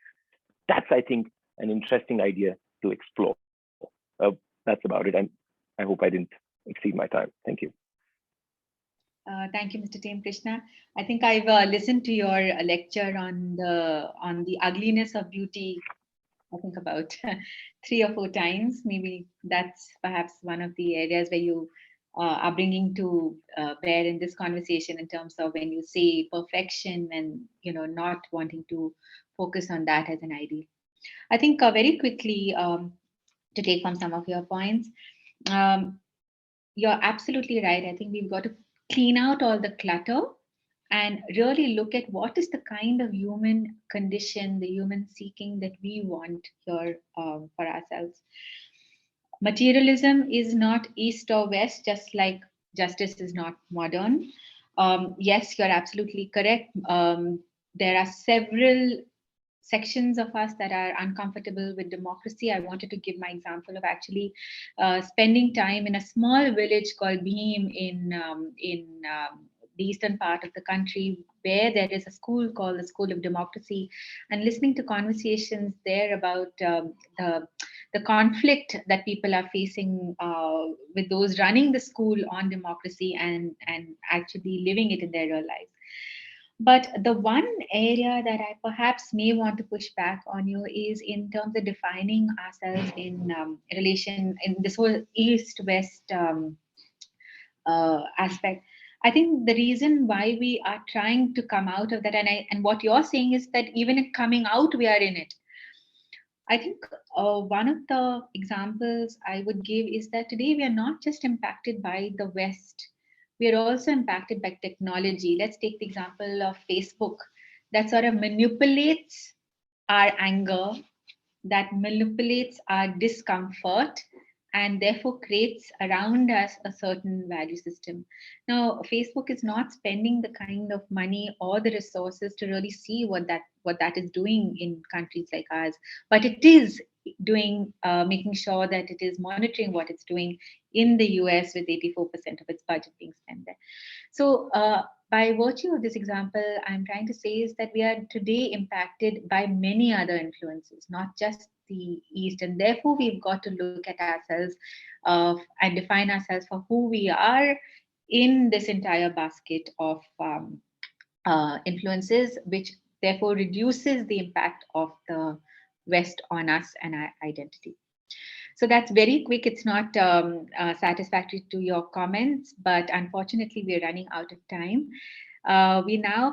That's, I think, an interesting idea to explore. That's about it. I hope I didn't exceed my time. Thank you. Thank you, Mr. Tem Krishna. I think I've listened to your lecture on the ugliness of beauty, I think about 3 or 4 times. Maybe that's perhaps one of the areas where you are bringing to bear in this conversation, in terms of when you say perfection and not wanting to focus on that as an ideal. I think very quickly, to take from some of your points, you're absolutely right. I think we've got to clean out all the clutter and really look at what is the kind of human condition, the human seeking that we want here for ourselves. Materialism is not East or West, just like justice is not modern. Yes, you're absolutely correct. There are several sections of us that are uncomfortable with democracy. I wanted to give my example of actually spending time in a small village called Bhim in the eastern part of the country, where there is a school called the School of Democracy, and listening to conversations there about the conflict that people are facing with those running the school on democracy and actually living it in their real lives. But the one area that I perhaps may want to push back on you is in terms of defining ourselves in relation in this whole East-West aspect. I think the reason why we are trying to come out of that, and what you're saying is that even in coming out, we are in it. I think one of the examples I would give is that today we are not just impacted by the West, we are also impacted by technology. Let's take the example of Facebook that sort of manipulates our anger, that manipulates our discomfort, and therefore creates around us a certain value system. Now, Facebook is not spending the kind of money or the resources to really see what that is doing in countries like ours, but it is doing, making sure that it is monitoring what it's doing in the US with 84% of its budget being spent there. So by virtue of this example, I'm trying to say is that we are today impacted by many other influences, not just the East, and therefore we've got to look at ourselves and define ourselves for who we are in this entire basket of influences, which therefore reduces the impact of the West on us and our identity. So that's very quick. It's not satisfactory to your comments, but unfortunately we're running out of time. We now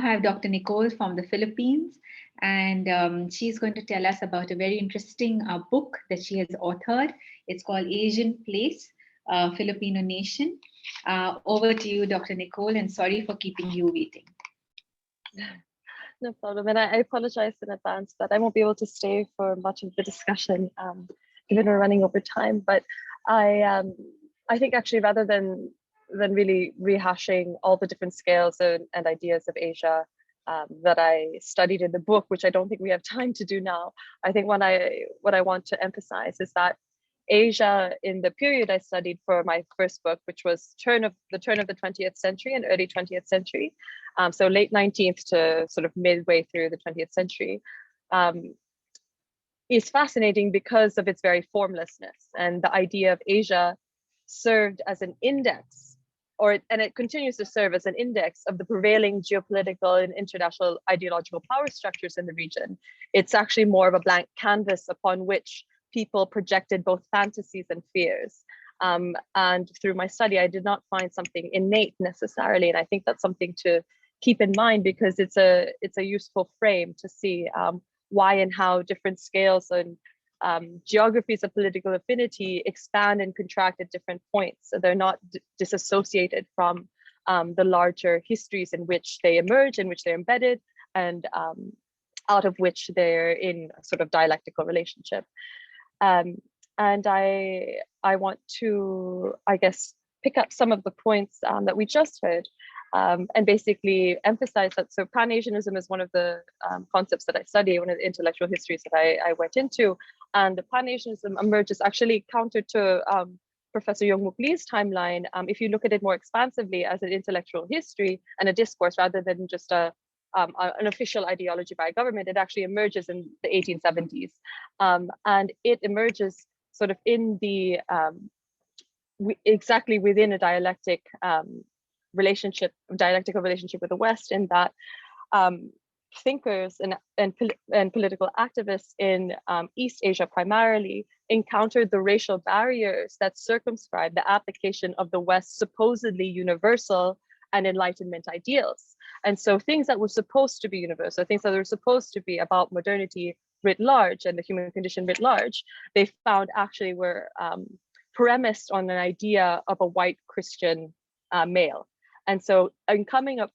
have Dr. Nicole from the Philippines, and she's going to tell us about a very interesting book that she has authored. It's called Asian Place, Filipino Nation. Over to you, Dr. Nicole, and sorry for keeping you waiting. No problem, and I apologize in advance that I won't be able to stay for much of the discussion, given we're running over time. But I think actually, rather than really rehashing all the different scales and ideas of Asia that I studied in the book, which I don't think we have time to do now, I think what I want to emphasize is that Asia, in the period I studied for my first book, which was the turn of the 20th century and early 20th century, so late 19th to sort of midway through the 20th century, is fascinating because of its very formlessness, and the idea of Asia served as an index, and it continues to serve as an index of the prevailing geopolitical and international ideological power structures in the region. It's actually more of a blank canvas upon which people projected both fantasies and fears. And through my study, I did not find something innate necessarily. And I think that's something to keep in mind, because it's a useful frame to see why and how different scales and geographies of political affinity expand and contract at different points. So they're not disassociated from the larger histories in which they emerge, in which they're embedded, and out of which they're in a sort of dialectical relationship. And I want to, I guess, pick up some of the points that we just heard, and basically emphasize that. So Pan-Asianism is one of the concepts that I study, one of the intellectual histories that I went into. And the Pan-Asianism emerges actually counter to Professor Yong-Wook Lee's timeline. If you look at it more expansively as an intellectual history and a discourse, rather than just an official ideology by a government, it actually emerges in the 1870s. And it emerges sort of in the, exactly within a dialectical relationship with the West, in that thinkers and political activists in East Asia primarily encountered the racial barriers that circumscribe the application of the West's supposedly universal and Enlightenment ideals. And so things that were supposed to be universal, things that were supposed to be about modernity writ large and the human condition writ large, they found actually were premised on an idea of a white Christian male. And so in coming up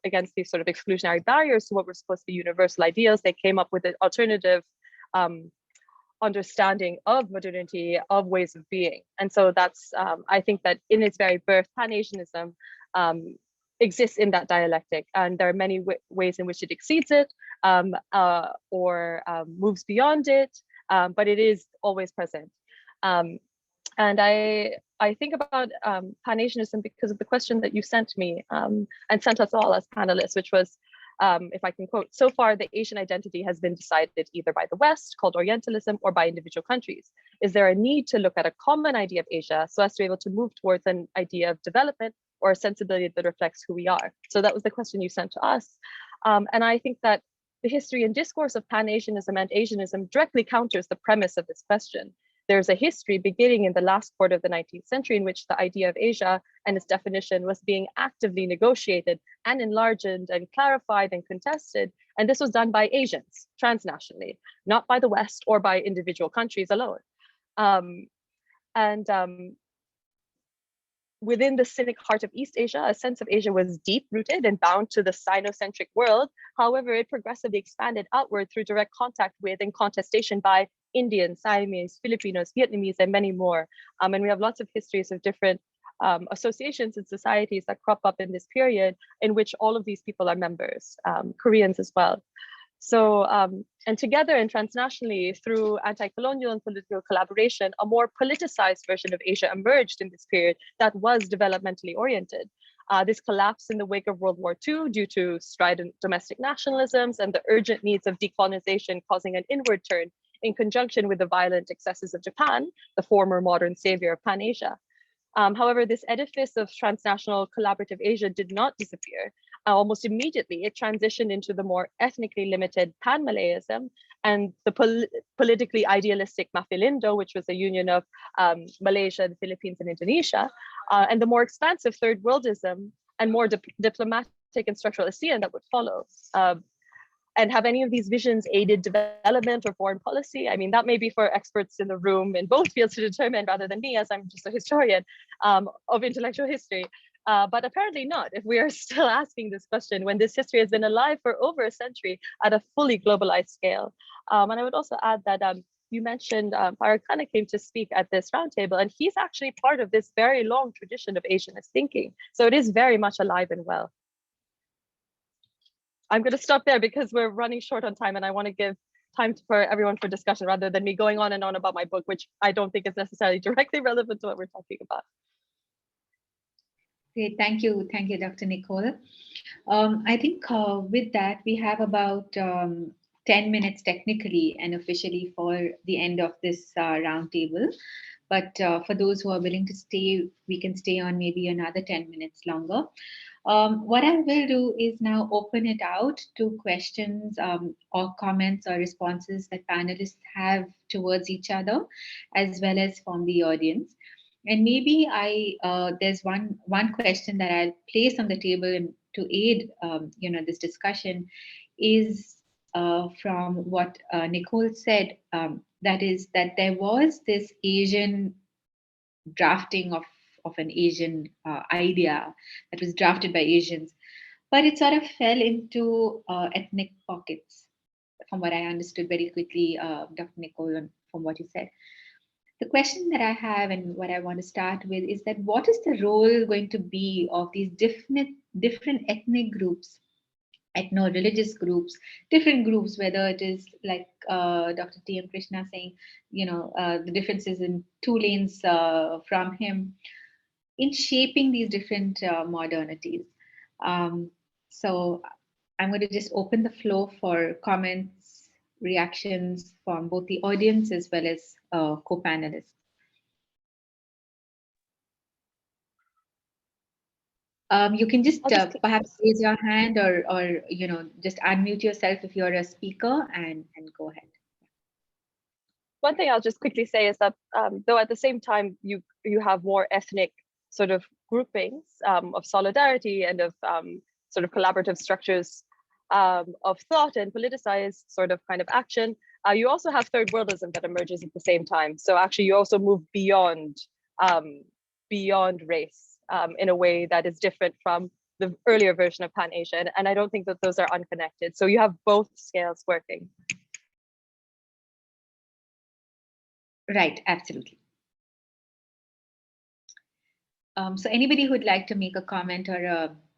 against these sort of exclusionary barriers to what were supposed to be universal ideals, they came up with an alternative understanding of modernity, of ways of being. And so that's, I think that in its very birth, Pan-Asianism exists in that dialectic, and there are many ways in which it exceeds it or moves beyond it, but it is always present. And I think about Pan-Asianism because of the question that you sent me and sent us all as panelists, which was, if I can quote, so far the Asian identity has been decided either by the West, called Orientalism, or by individual countries. Is there a need to look at a common idea of Asia so as to be able to move towards an idea of development or a sensibility that reflects who we are? So that was the question you sent to us. And I think that the history and discourse of Pan-Asianism and Asianism directly counters the premise of this question. There's a history beginning in the last quarter of the 19th century in which the idea of Asia and its definition was being actively negotiated and enlarged and clarified and contested. And this was done by Asians transnationally, not by the West or by individual countries alone. Within the Sinic heart of East Asia, a sense of Asia was deep-rooted and bound to the Sino-centric world. However, it progressively expanded outward through direct contact with and contestation by Indians, Siamese, Filipinos, Vietnamese, and many more. And we have lots of histories of different associations and societies that crop up in this period in which all of these people are members, Koreans as well. So, and together and transnationally through anti-colonial and political collaboration, a more politicized version of Asia emerged in this period that was developmentally oriented. This collapsed in the wake of World War II due to strident domestic nationalisms and the urgent needs of decolonization causing an inward turn in conjunction with the violent excesses of Japan, the former modern savior of Pan-Asia. However, this edifice of transnational collaborative Asia did not disappear. Almost immediately, it transitioned into the more ethnically limited Pan-Malayism and the politically idealistic Mafilindo, which was a union of Malaysia, the Philippines, and Indonesia, and the more expansive Third Worldism and more diplomatic and structural ASEAN that would follow. And have any of these visions aided development or foreign policy? I mean, that may be for experts in the room in both fields to determine rather than me, as I'm just a historian of intellectual history. But apparently not, if we are still asking this question when this history has been alive for over a century at a fully globalized scale. And I would also add that you mentioned Farag Khan came to speak at this roundtable, and he's actually part of this very long tradition of Asianist thinking. So it is very much alive and well. I'm going to stop there because we're running short on time and I want to give time for everyone for discussion rather than me going on and on about my book, which I don't think is necessarily directly relevant to what we're talking about. Great, thank you, Dr. Nicole. I think with that, we have about 10 minutes technically and officially for the end of this roundtable. But for those who are willing to stay, we can stay on maybe another 10 minutes longer. What I will do is now open it out to questions or comments or responses that panelists have towards each other, as well as from the audience. And maybe there's one question that I'll place on the table to aid this discussion is from what Nicole said, that is that there was this Asian drafting of an Asian idea that was drafted by Asians, but it sort of fell into ethnic pockets, from what I understood very quickly, Dr. Nicole, from what you said. The question that I have and what I want to start with is that what is the role going to be of these different ethnic groups, ethno-religious groups, different groups, whether it is like Dr. T.M. Krishna saying, the differences in 2 lanes from him, in shaping these different modernities. So I'm going to just open the floor for comments, reactions from both the audience as well as co-panelists. You can just perhaps raise your hand or just unmute yourself if you're a speaker and go ahead. One thing I'll just quickly say is that though at the same time you have more ethnic sort of groupings of solidarity and of sort of collaborative structures of thought and politicized sort of kind of action, you also have third worldism that emerges at the same time. So actually you also move beyond race in a way that is different from the earlier version of Pan-Asia. And I don't think that those are unconnected. So you have both scales working. Right, absolutely. So anybody who'd like to make a comment or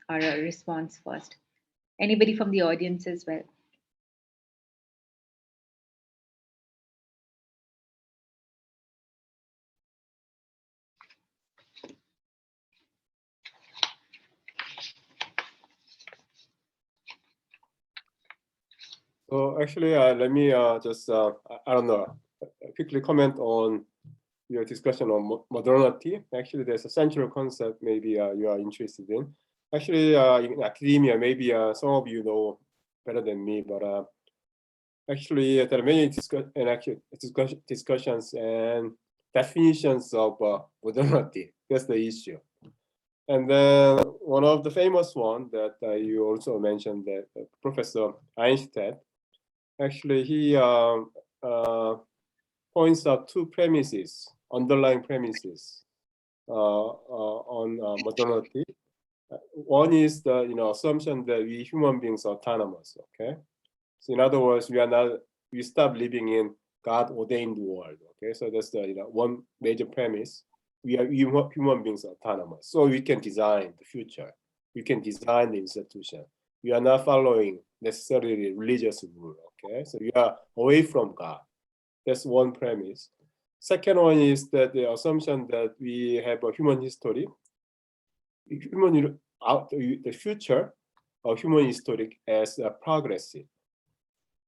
a response first? Anybody from the audience as well? So actually, let me just, I don't know, quickly comment on your discussion on modernity. Actually, there's a central concept maybe you are interested in. Actually, in academia, maybe some of you know better than me, but actually there are many discussions and definitions of modernity. That's the issue. And then one of the famous one that you also mentioned, that Professor Einstein, actually he points out two premises, underlying premises on modernity. One is the assumption that we human beings are autonomous. Okay, so in other words, we stop living in God-ordained world. Okay, so that's the one major premise. We are human beings are autonomous, so we can design the future. We can design the institution. We are not following necessarily religious rule. Okay, so we are away from God. That's one premise. Second one is that the assumption that we have a human history. The future of human history as progressive.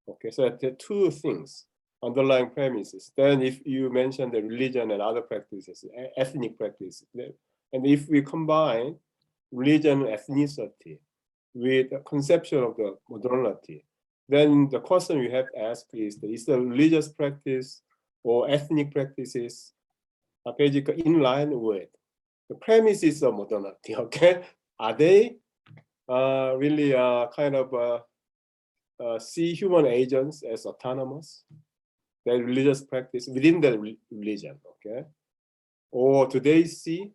Okay, so the two things, underlying premises. Then if you mention the religion and other practices, ethnic practices, and if we combine religion and ethnicity with a conception of the modernity, then the question we have to ask is the religious practice or ethnic practices are basically in line with the premises of modernity? Okay, are they really kind of see human agents as autonomous, their religious practice within the religion? Okay, or do they see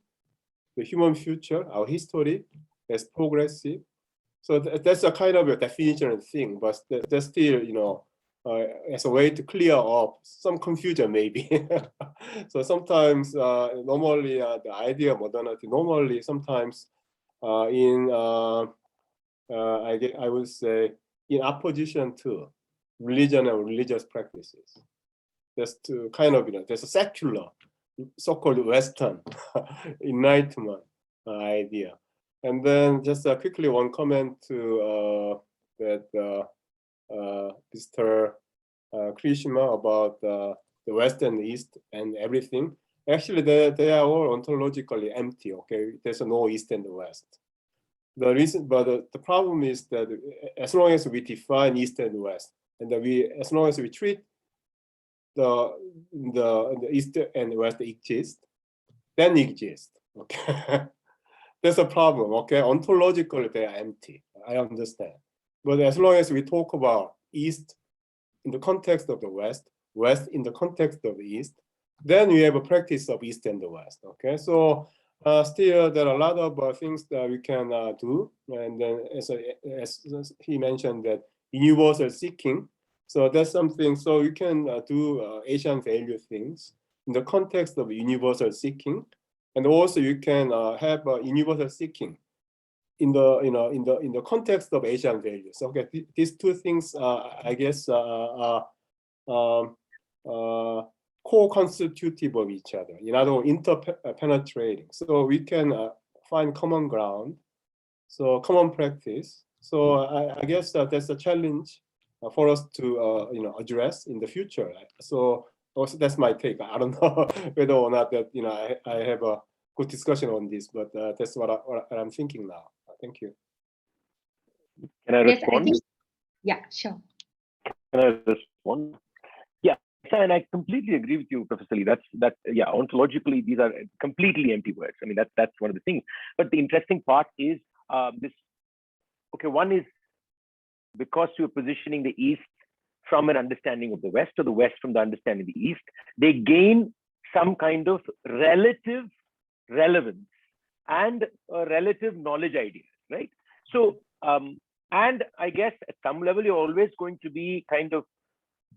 the human future, our history, as progressive? So that's a kind of a definition thing, but there's still, as a way to clear up some confusion, maybe. So sometimes, normally, the idea of modernity, normally, sometimes, I would say, in opposition to religion and religious practices. There's to kind of, there's a secular, so-called Western enlightenment idea. And then just quickly one comment to that Mr. Krishna about the West and the East and everything. Actually, they are all ontologically empty. Okay, there's no East and the West. The reason, but the problem is that as long as we define East and West, and that as long as we treat the East and West exist, then exist. Okay. There's a problem, okay? Ontologically, they are empty. I understand. But as long as we talk about East in the context of the West, West in the context of the East, then we have a practice of East and the West, okay? So still, there are a lot of things that we can do. And then as he mentioned, that universal seeking. So that's something, so you can do Asian value things in the context of universal seeking. And also you can have universal seeking in the in the context of Asian values. Okay, these two things I guess co-constitutive of each other. In other words, interpenetrating. So we can find common ground. So common practice. So I guess that's a challenge for us to address in the future. So also that's my take. I don't know whether or not that I have a good discussion on this, but that's what I'm thinking now. Thank you. Can I respond? Yes, yeah, sure. Can I respond? Yeah, and I completely agree with you, Professor Lee. Yeah, ontologically, these are completely empty words. I mean, that's one of the things. But the interesting part is this. Okay, one is because you're positioning the East from an understanding of the West, or the West from the understanding of the East, they gain some kind of relative relevance and a relative knowledge idea, right? So, and I guess at some level, you're always going to be kind of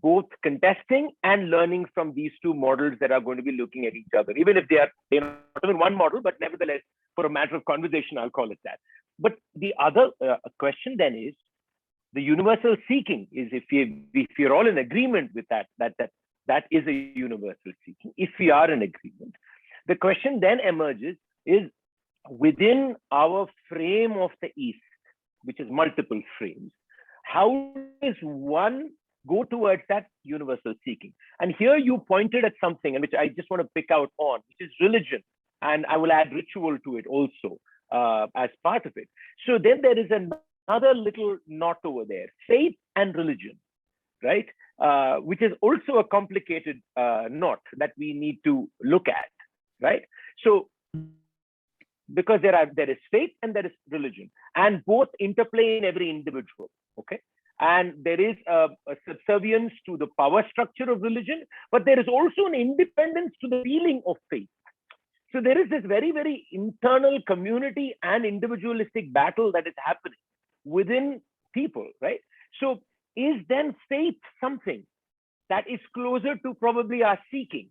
both contesting and learning from these two models that are going to be looking at each other, even if they're not even one model, but nevertheless, for a matter of conversation, I'll call it that. But the other question then is, the universal seeking is, if you're all in agreement with that is a universal seeking, if we are in agreement, the question then emerges is, within our frame of the East, which is multiple frames, how does one go towards that universal seeking? And here you pointed at something, and which I just want to pick out on, which is religion. And I will add ritual to it also as part of it. So then there is another little knot over there, faith and religion, right? Which is also a complicated knot that we need to look at, right? So, because there is faith and there is religion, and both interplay in every individual, okay? And there is a subservience to the power structure of religion, but there is also an independence to the feeling of faith. So there is this very, very internal community and individualistic battle that is happening within people, right? So is then faith something that is closer to probably our seeking,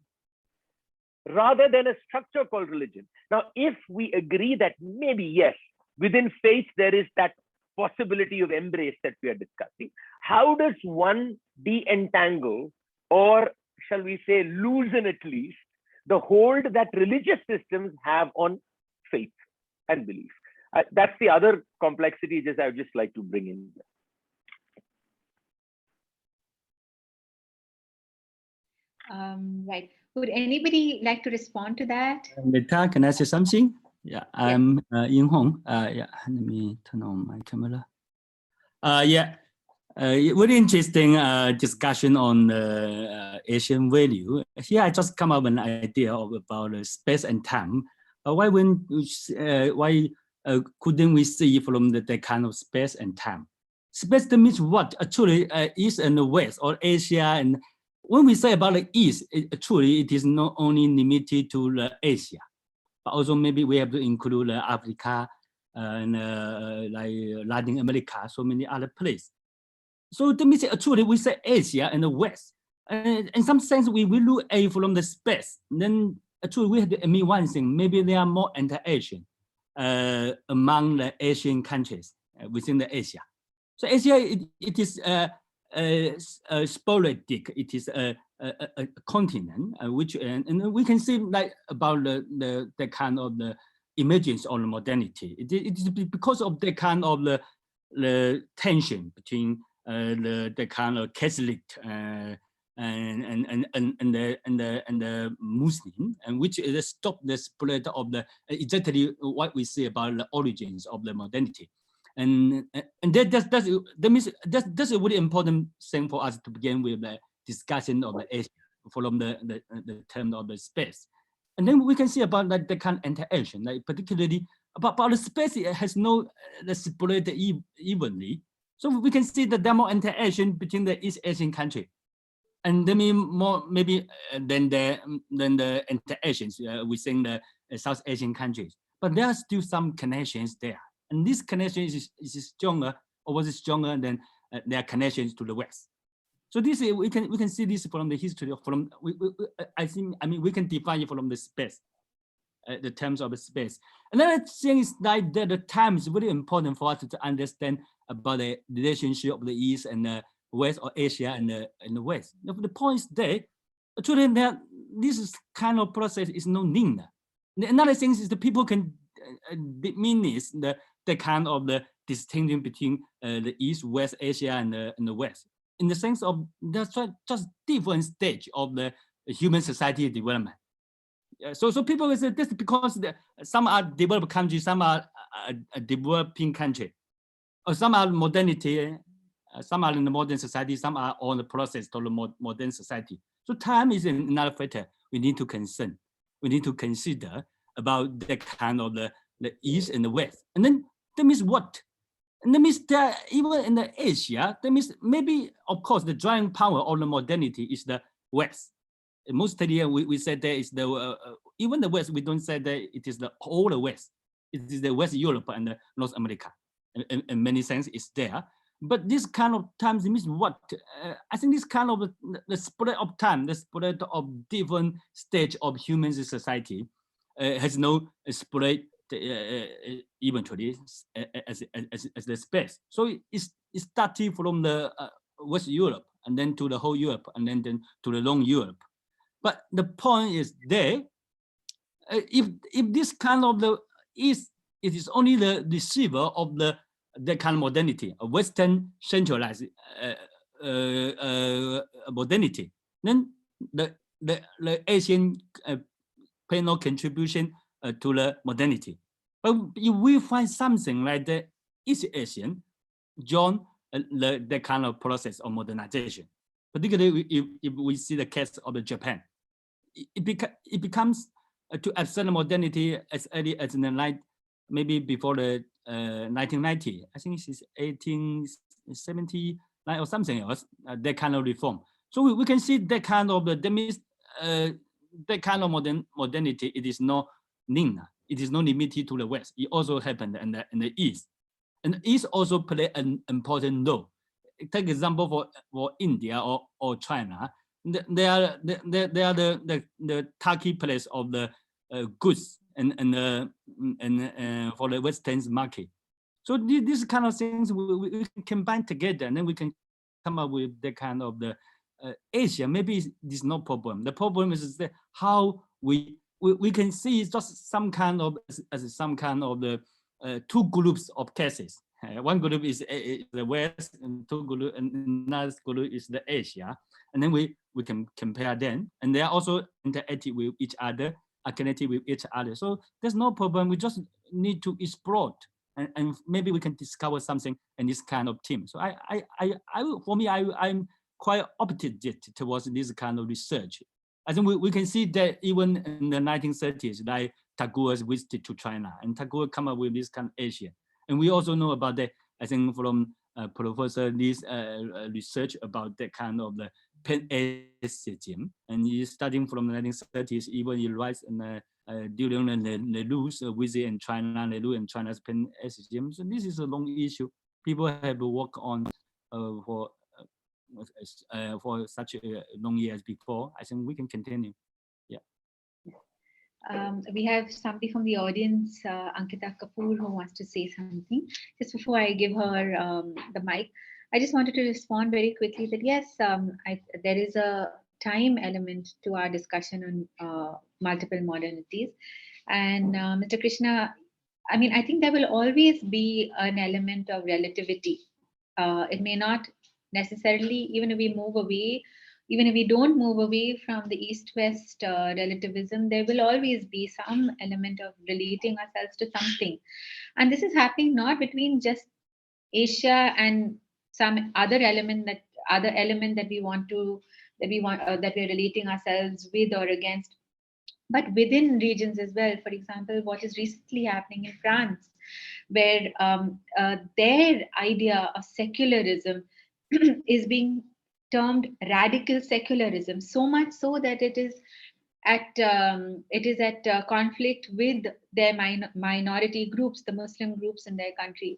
rather than a structure called religion? Now, if we agree that maybe, yes, within faith, there is that possibility of embrace that we are discussing, how does one de-entangle, or shall we say, loosen at least, the hold that religious systems have on faith and belief? That's the other complexity I would just like to bring in. Right. Would anybody like to respond to that? Meta, can I say something? Yeah, I'm Ying Hong. Yeah, let me turn on my camera. Yeah, very interesting discussion on Asian value. Here, I just come up with an idea about space and time. Why couldn't we see from the kind of space and time? Space means what? Actually, East and the West, or Asia. And when we say about the East, actually, it is not only limited to Asia, but also maybe we have to include Africa and like Latin America, so many other places. So that means actually we say Asia and the West. In some sense, we look at it from the space. Then actually we have to admit one thing, maybe there are more inter-Asian among the Asian countries within the Asia. So Asia, it is sporadic. It is a continent, which and we can see like about the kind of the emergence of the modernity. It is because of the kind of the tension between the kind of Catholic and the Muslim, and which is stop the spread of the exactly what we see about the origins of the modernity. And that means that's a really important thing for us to begin with the discussion of the Asia from the term of the space. And then we can see about like the kind of inter-Asian, like particularly about the space, it has no spread evenly. So we can see that there are more inter-Asian between the East Asian country, and there may more maybe than the inter-Asians within the South Asian countries. But there are still some connections there. And this connection is stronger, or was stronger than their connections to the West. So this we can see this from the history of I mean we can define it from the space, the terms of the space. Another thing is like that the time is very important for us to understand about the relationship of the East and the West, or Asia and the West. The point is that actually this kind of process is not linear. Another thing is the people can diminish the kind of the distinction between the East, West, Asia, and the West, in the sense of there's just different stage of the human society development. So people will say this because some are developed countries, some are a developing country, or some are modernity, some are in the modern society, some are on the process to the modern society. So time is another factor we need to concern. We need to consider about the kind of the East and the West. And then that means what? And that means that even in the Asia, that means maybe, of course, the driving power of the modernity is the West. Mostly we said that is the, even the West, we don't say that it is the whole West. It is the West Europe and the North America. In many sense, it's there. But this kind of times means what? I think this kind of the spread of time, the spread of different stage of human society has no spread eventually as the space. So it's starting from the West Europe and then to the whole Europe and then to the long Europe. But the point is there, if this kind of it is only the receiver of the kind of modernity, a Western centralized modernity, then the Asian pay no contribution to the modernity. But if we find something like the East Asian join the kind of process of modernization, particularly if we see the case of the Japan, it becomes to accept modernity as early as in the night, maybe before the 1990. I think it's 1879 or something else. That kind of reform. So we can see that kind of that kind of modernity. It is not linear. It is not limited to the West. It also happened in the East, and the East also play an important role. Take example for India or China. They are the Turkey place of the goods and for the Western market. So these kind of things we can combine together, and then we can come up with the kind of the Asia. Maybe it's no problem. The problem is that how we can see just some kind of the two groups of cases. One group is the West, and another group is the Asia, and then we can compare them, and they are also interactive with each other, are connected with each other. So there's no problem. We just need to explore, and maybe we can discover something in this kind of team. So I'm quite optimistic towards this kind of research. I think we can see that even in the 1930s, like Tagore's visit to China, and Tagore come up with this kind of Asia. And we also know about that, I think, from Professor Lee's research about that kind of the Pan-Asianism. And he's studying from the 1930s, even he writes during Lelou's visit in China, Leloux and China's Pan-Asianism. So this is a long issue. People have to work on for such a long years before. I think we can continue. We have somebody from the audience, Ankita Kapoor, who wants to say something. Just before I give her the mic, I just wanted to respond very quickly that yes, there is a time element to our discussion on multiple modernities. And Mr. Krishna, I mean, I think there will always be an element of relativity. It may not necessarily, even if we move away, even if we don't move away from the East-West relativism, there will always be some element of relating ourselves to something. And this is happening not between just Asia and some other element that we're relating ourselves with or against, but within regions as well. For example, what is recently happening in France, where their idea of secularism is being termed radical secularism, so much so that it is at conflict with their minority groups, the Muslim groups in their country.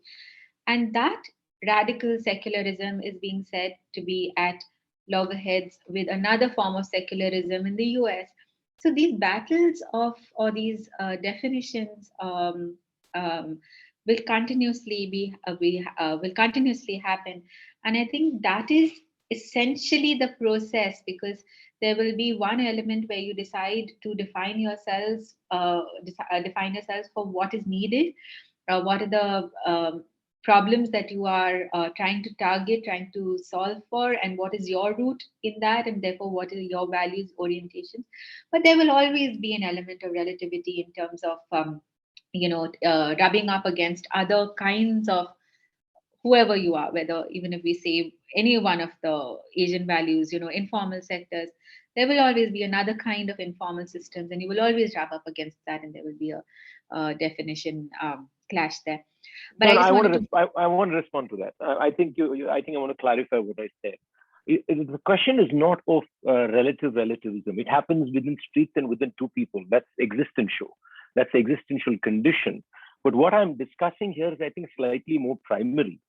And that radical secularism is being said to be at loggerheads with another form of secularism in the US. So these battles or these definitions will continuously happen. And I think that is essentially the process, because there will be one element where you decide to define yourselves for what is needed, what are the problems that you are trying to target, trying to solve for, and what is your route in that, and therefore what is your values orientation. But there will always be an element of relativity in terms of rubbing up against other kinds of whoever you are, whether even if we say any one of the Asian values, informal sectors, there will always be another kind of informal systems, and you will always rub up against that, and there will be a definition clash there. But I want to respond to that. I think I want to clarify what I said. The question is not of relative relativism. It happens within streets and within two people. That's existential. That's the existential condition. But what I'm discussing here is, I think, slightly more primary,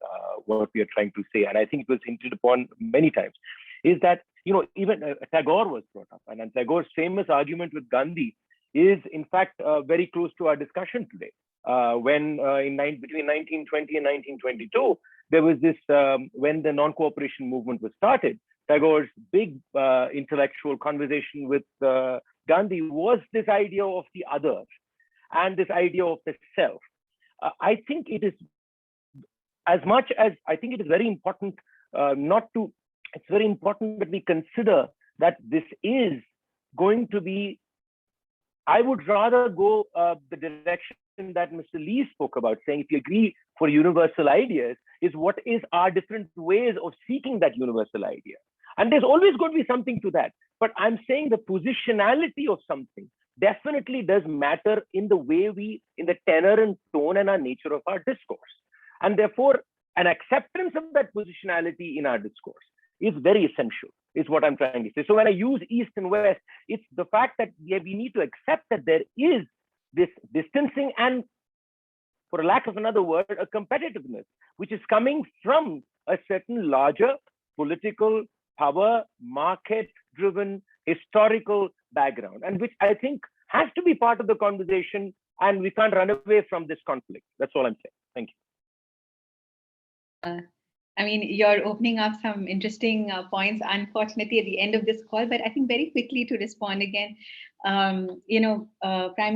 what we are trying to say, and I think it was hinted upon many times, is that, even Tagore was brought up, and Tagore's famous argument with Gandhi is, in fact, very close to our discussion today. When between 1920 and 1922, there was this, when the non-cooperation movement was started, Tagore's big intellectual conversation with Gandhi was this idea of the other and this idea of the self. I think it is, as much as I think it is very important it's very important that we consider that this is going to be, I would rather go the direction that Mr. Lee spoke about, saying if you agree for universal ideas, is what is our different ways of seeking that universal idea. And there's always going to be something to that. But I'm saying the positionality of something definitely does matter in the way in the tenor and tone and our nature of our discourse. And therefore, an acceptance of that positionality in our discourse is very essential, is what I'm trying to say. So when I use East and West, it's the fact that we need to accept that there is this distancing and, for lack of another word, a competitiveness, which is coming from a certain larger political, power, market-driven, historical background, and which I think has to be part of the conversation, and we can't run away from this conflict. That's all I'm saying. Thank you. I mean, you're opening up some interesting points, unfortunately, at the end of this call, but I think very quickly to respond again, Prime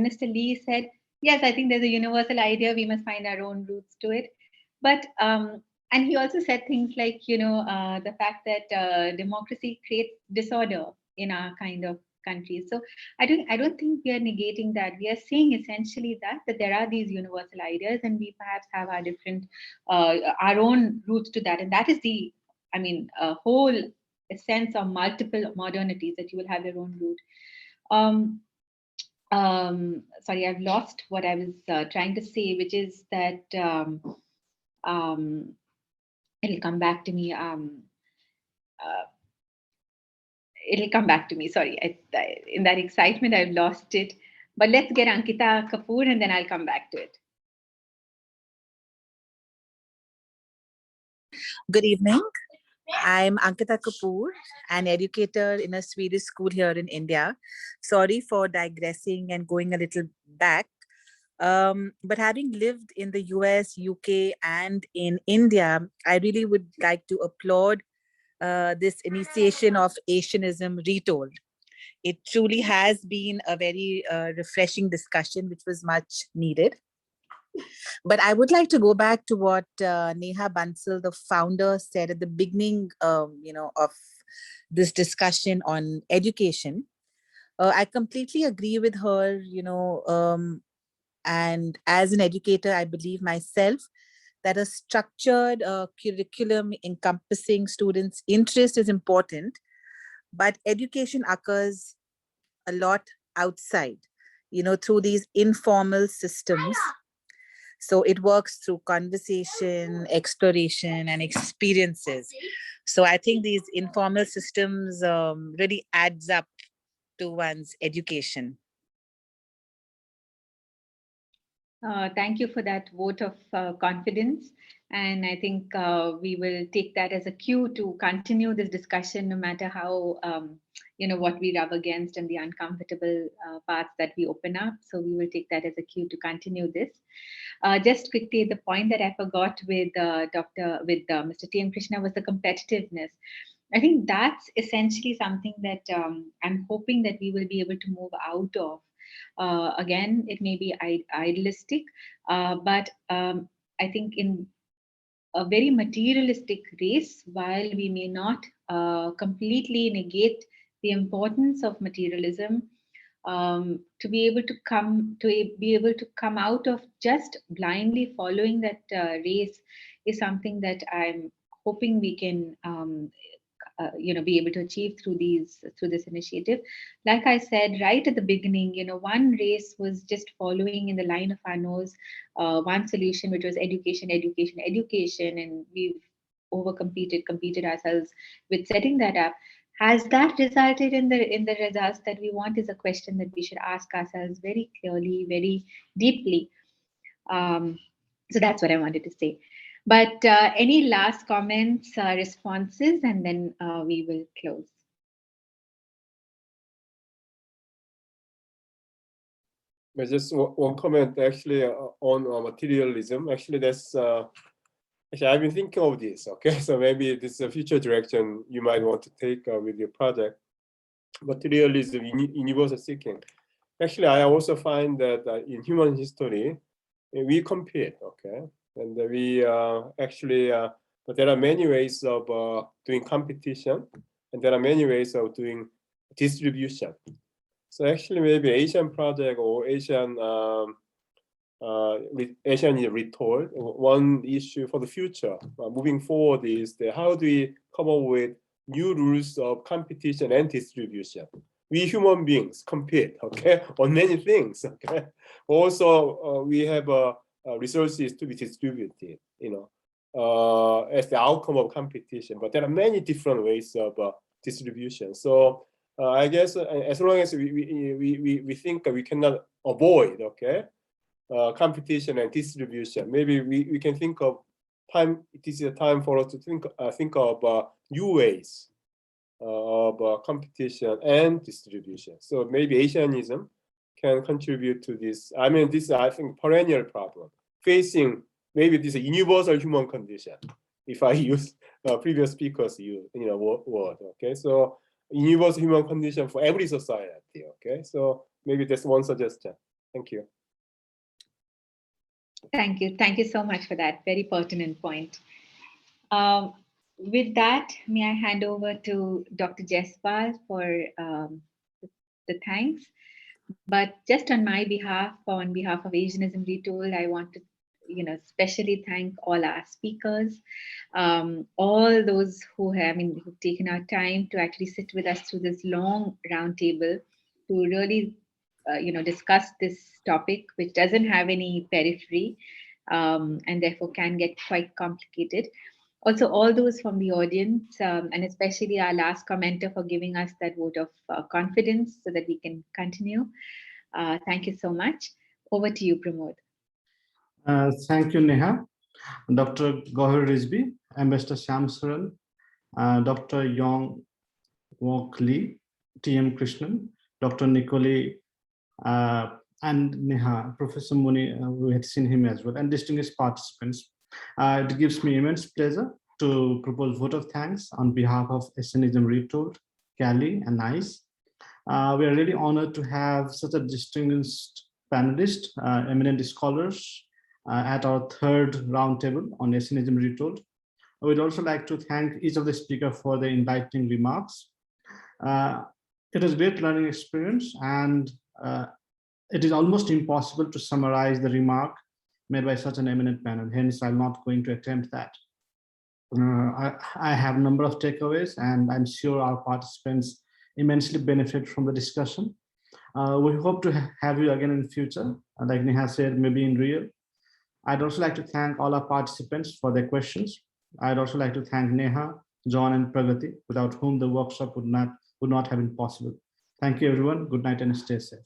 Minister Lee said, yes, I think there's a universal idea, we must find our own roots to it. But, and he also said things like, the fact that democracy creates disorder in our kind of countries. So I don't think we are negating that. We are saying essentially that there are these universal ideas, and we perhaps have our different, our own roots to that. And that is the, whole sense of multiple modernities, that you will have your own root. Sorry, I've lost what I was trying to say, which is that it'll come back to me. It'll come back to me. Sorry, in that excitement, I've lost it. But let's get Ankita Kapoor, and then I'll come back to it. Good evening. I'm Ankita Kapoor, an educator in a Swedish school here in India. Sorry for digressing and going a little back. But having lived in the US, UK, and in India, I really would like to applaud this initiation of Asianism Retold. It truly has been a very refreshing discussion, which was much needed. But I would like to go back to what Neha Bansal, the founder, said at the beginning, of this discussion on education. I completely agree with her, and as an educator, I believe myself that a structured curriculum encompassing students' interest is important, but education occurs a lot outside, through these informal systems. So it works through conversation, exploration, and experiences. So I think these informal systems really adds up to one's education. Thank you for that vote of confidence. And I think we will take that as a cue to continue this discussion, no matter how, what we rub against and the uncomfortable parts that we open up. So we will take that as a cue to continue this. Just quickly, the point that I forgot with Mr. T. M. Krishna was the competitiveness. I think that's essentially something that I'm hoping that we will be able to move out of. Again, it may be idealistic, but I think in a very materialistic race, while we may not completely negate the importance of materialism, to be able to come out of just blindly following that race is something that I'm hoping we can be able to achieve through this initiative. Like I said right at the beginning, one race was just following in the line of our nose, one solution, which was education, and we've competed ourselves with setting that up. Has that resulted in the results that we want is a question that we should ask ourselves very clearly, very deeply. So that's what I wanted to say. But any last comments, responses, and then we will close. But just one comment actually on materialism. Actually, that's actually I've been thinking of this. Okay, so maybe this is a future direction you might want to take with your project. Materialism, universal seeking. Actually, I also find that in human history, we compete. Okay, and we actually, but there are many ways of doing competition, and there are many ways of doing distribution. So actually, maybe Asian project or Asianism Retold, one issue for the future moving forward is how do we come up with new rules of competition and distribution? We human beings compete, okay, on many things, okay. Also, we have resources to be distributed, as the outcome of competition. But there are many different ways of distribution. So I guess as long as we think we cannot avoid, okay, competition and distribution, maybe we can think of time. This is a time for us to think of new ways of competition and distribution. So maybe Asianism can contribute to this. I mean, this is, I think, perennial problem facing maybe this universal human condition. If I use previous speakers' word, okay. So universal human condition for every society, okay. So maybe that's one suggestion. Thank you. Thank you so much for that very pertinent point. With that, may I hand over to Dr. Jaspal for the thanks. But just on my behalf, on behalf of Asianism Retold, I want to, especially thank all our speakers, all those who've taken our time to actually sit with us through this long roundtable to really, discuss this topic, which doesn't have any periphery, and therefore can get quite complicated. Also, all those from the audience, and especially our last commenter for giving us that vote of confidence so that we can continue. Thank you so much. Over to you, Pramod. Thank you, Neha. Dr. Gohar Rizvi, Ambassador Shamsaran, Dr. Yong Wook Lee, T.M. Krishnan, Dr. Nikoli, and Neha, Professor Muni, we had seen him as well, and distinguished participants. It gives me immense pleasure to propose vote of thanks on behalf of Asianism Retold, Cali, and NICE. We are really honored to have such a distinguished panelist, eminent scholars at our third roundtable on Asianism Retold. I would also like to thank each of the speakers for their enlightening remarks. It was a great learning experience, and it is almost impossible to summarize the remark made by such an eminent panel. Hence, I'm not going to attempt that. I have a number of takeaways, and I'm sure our participants immensely benefit from the discussion. We hope to have you again in the future, like Neha said, maybe in real. I'd also like to thank all our participants for their questions. I'd also like to thank Neha, John, and Pragati, without whom the workshop would not have been possible. Thank you, everyone. Good night and stay safe.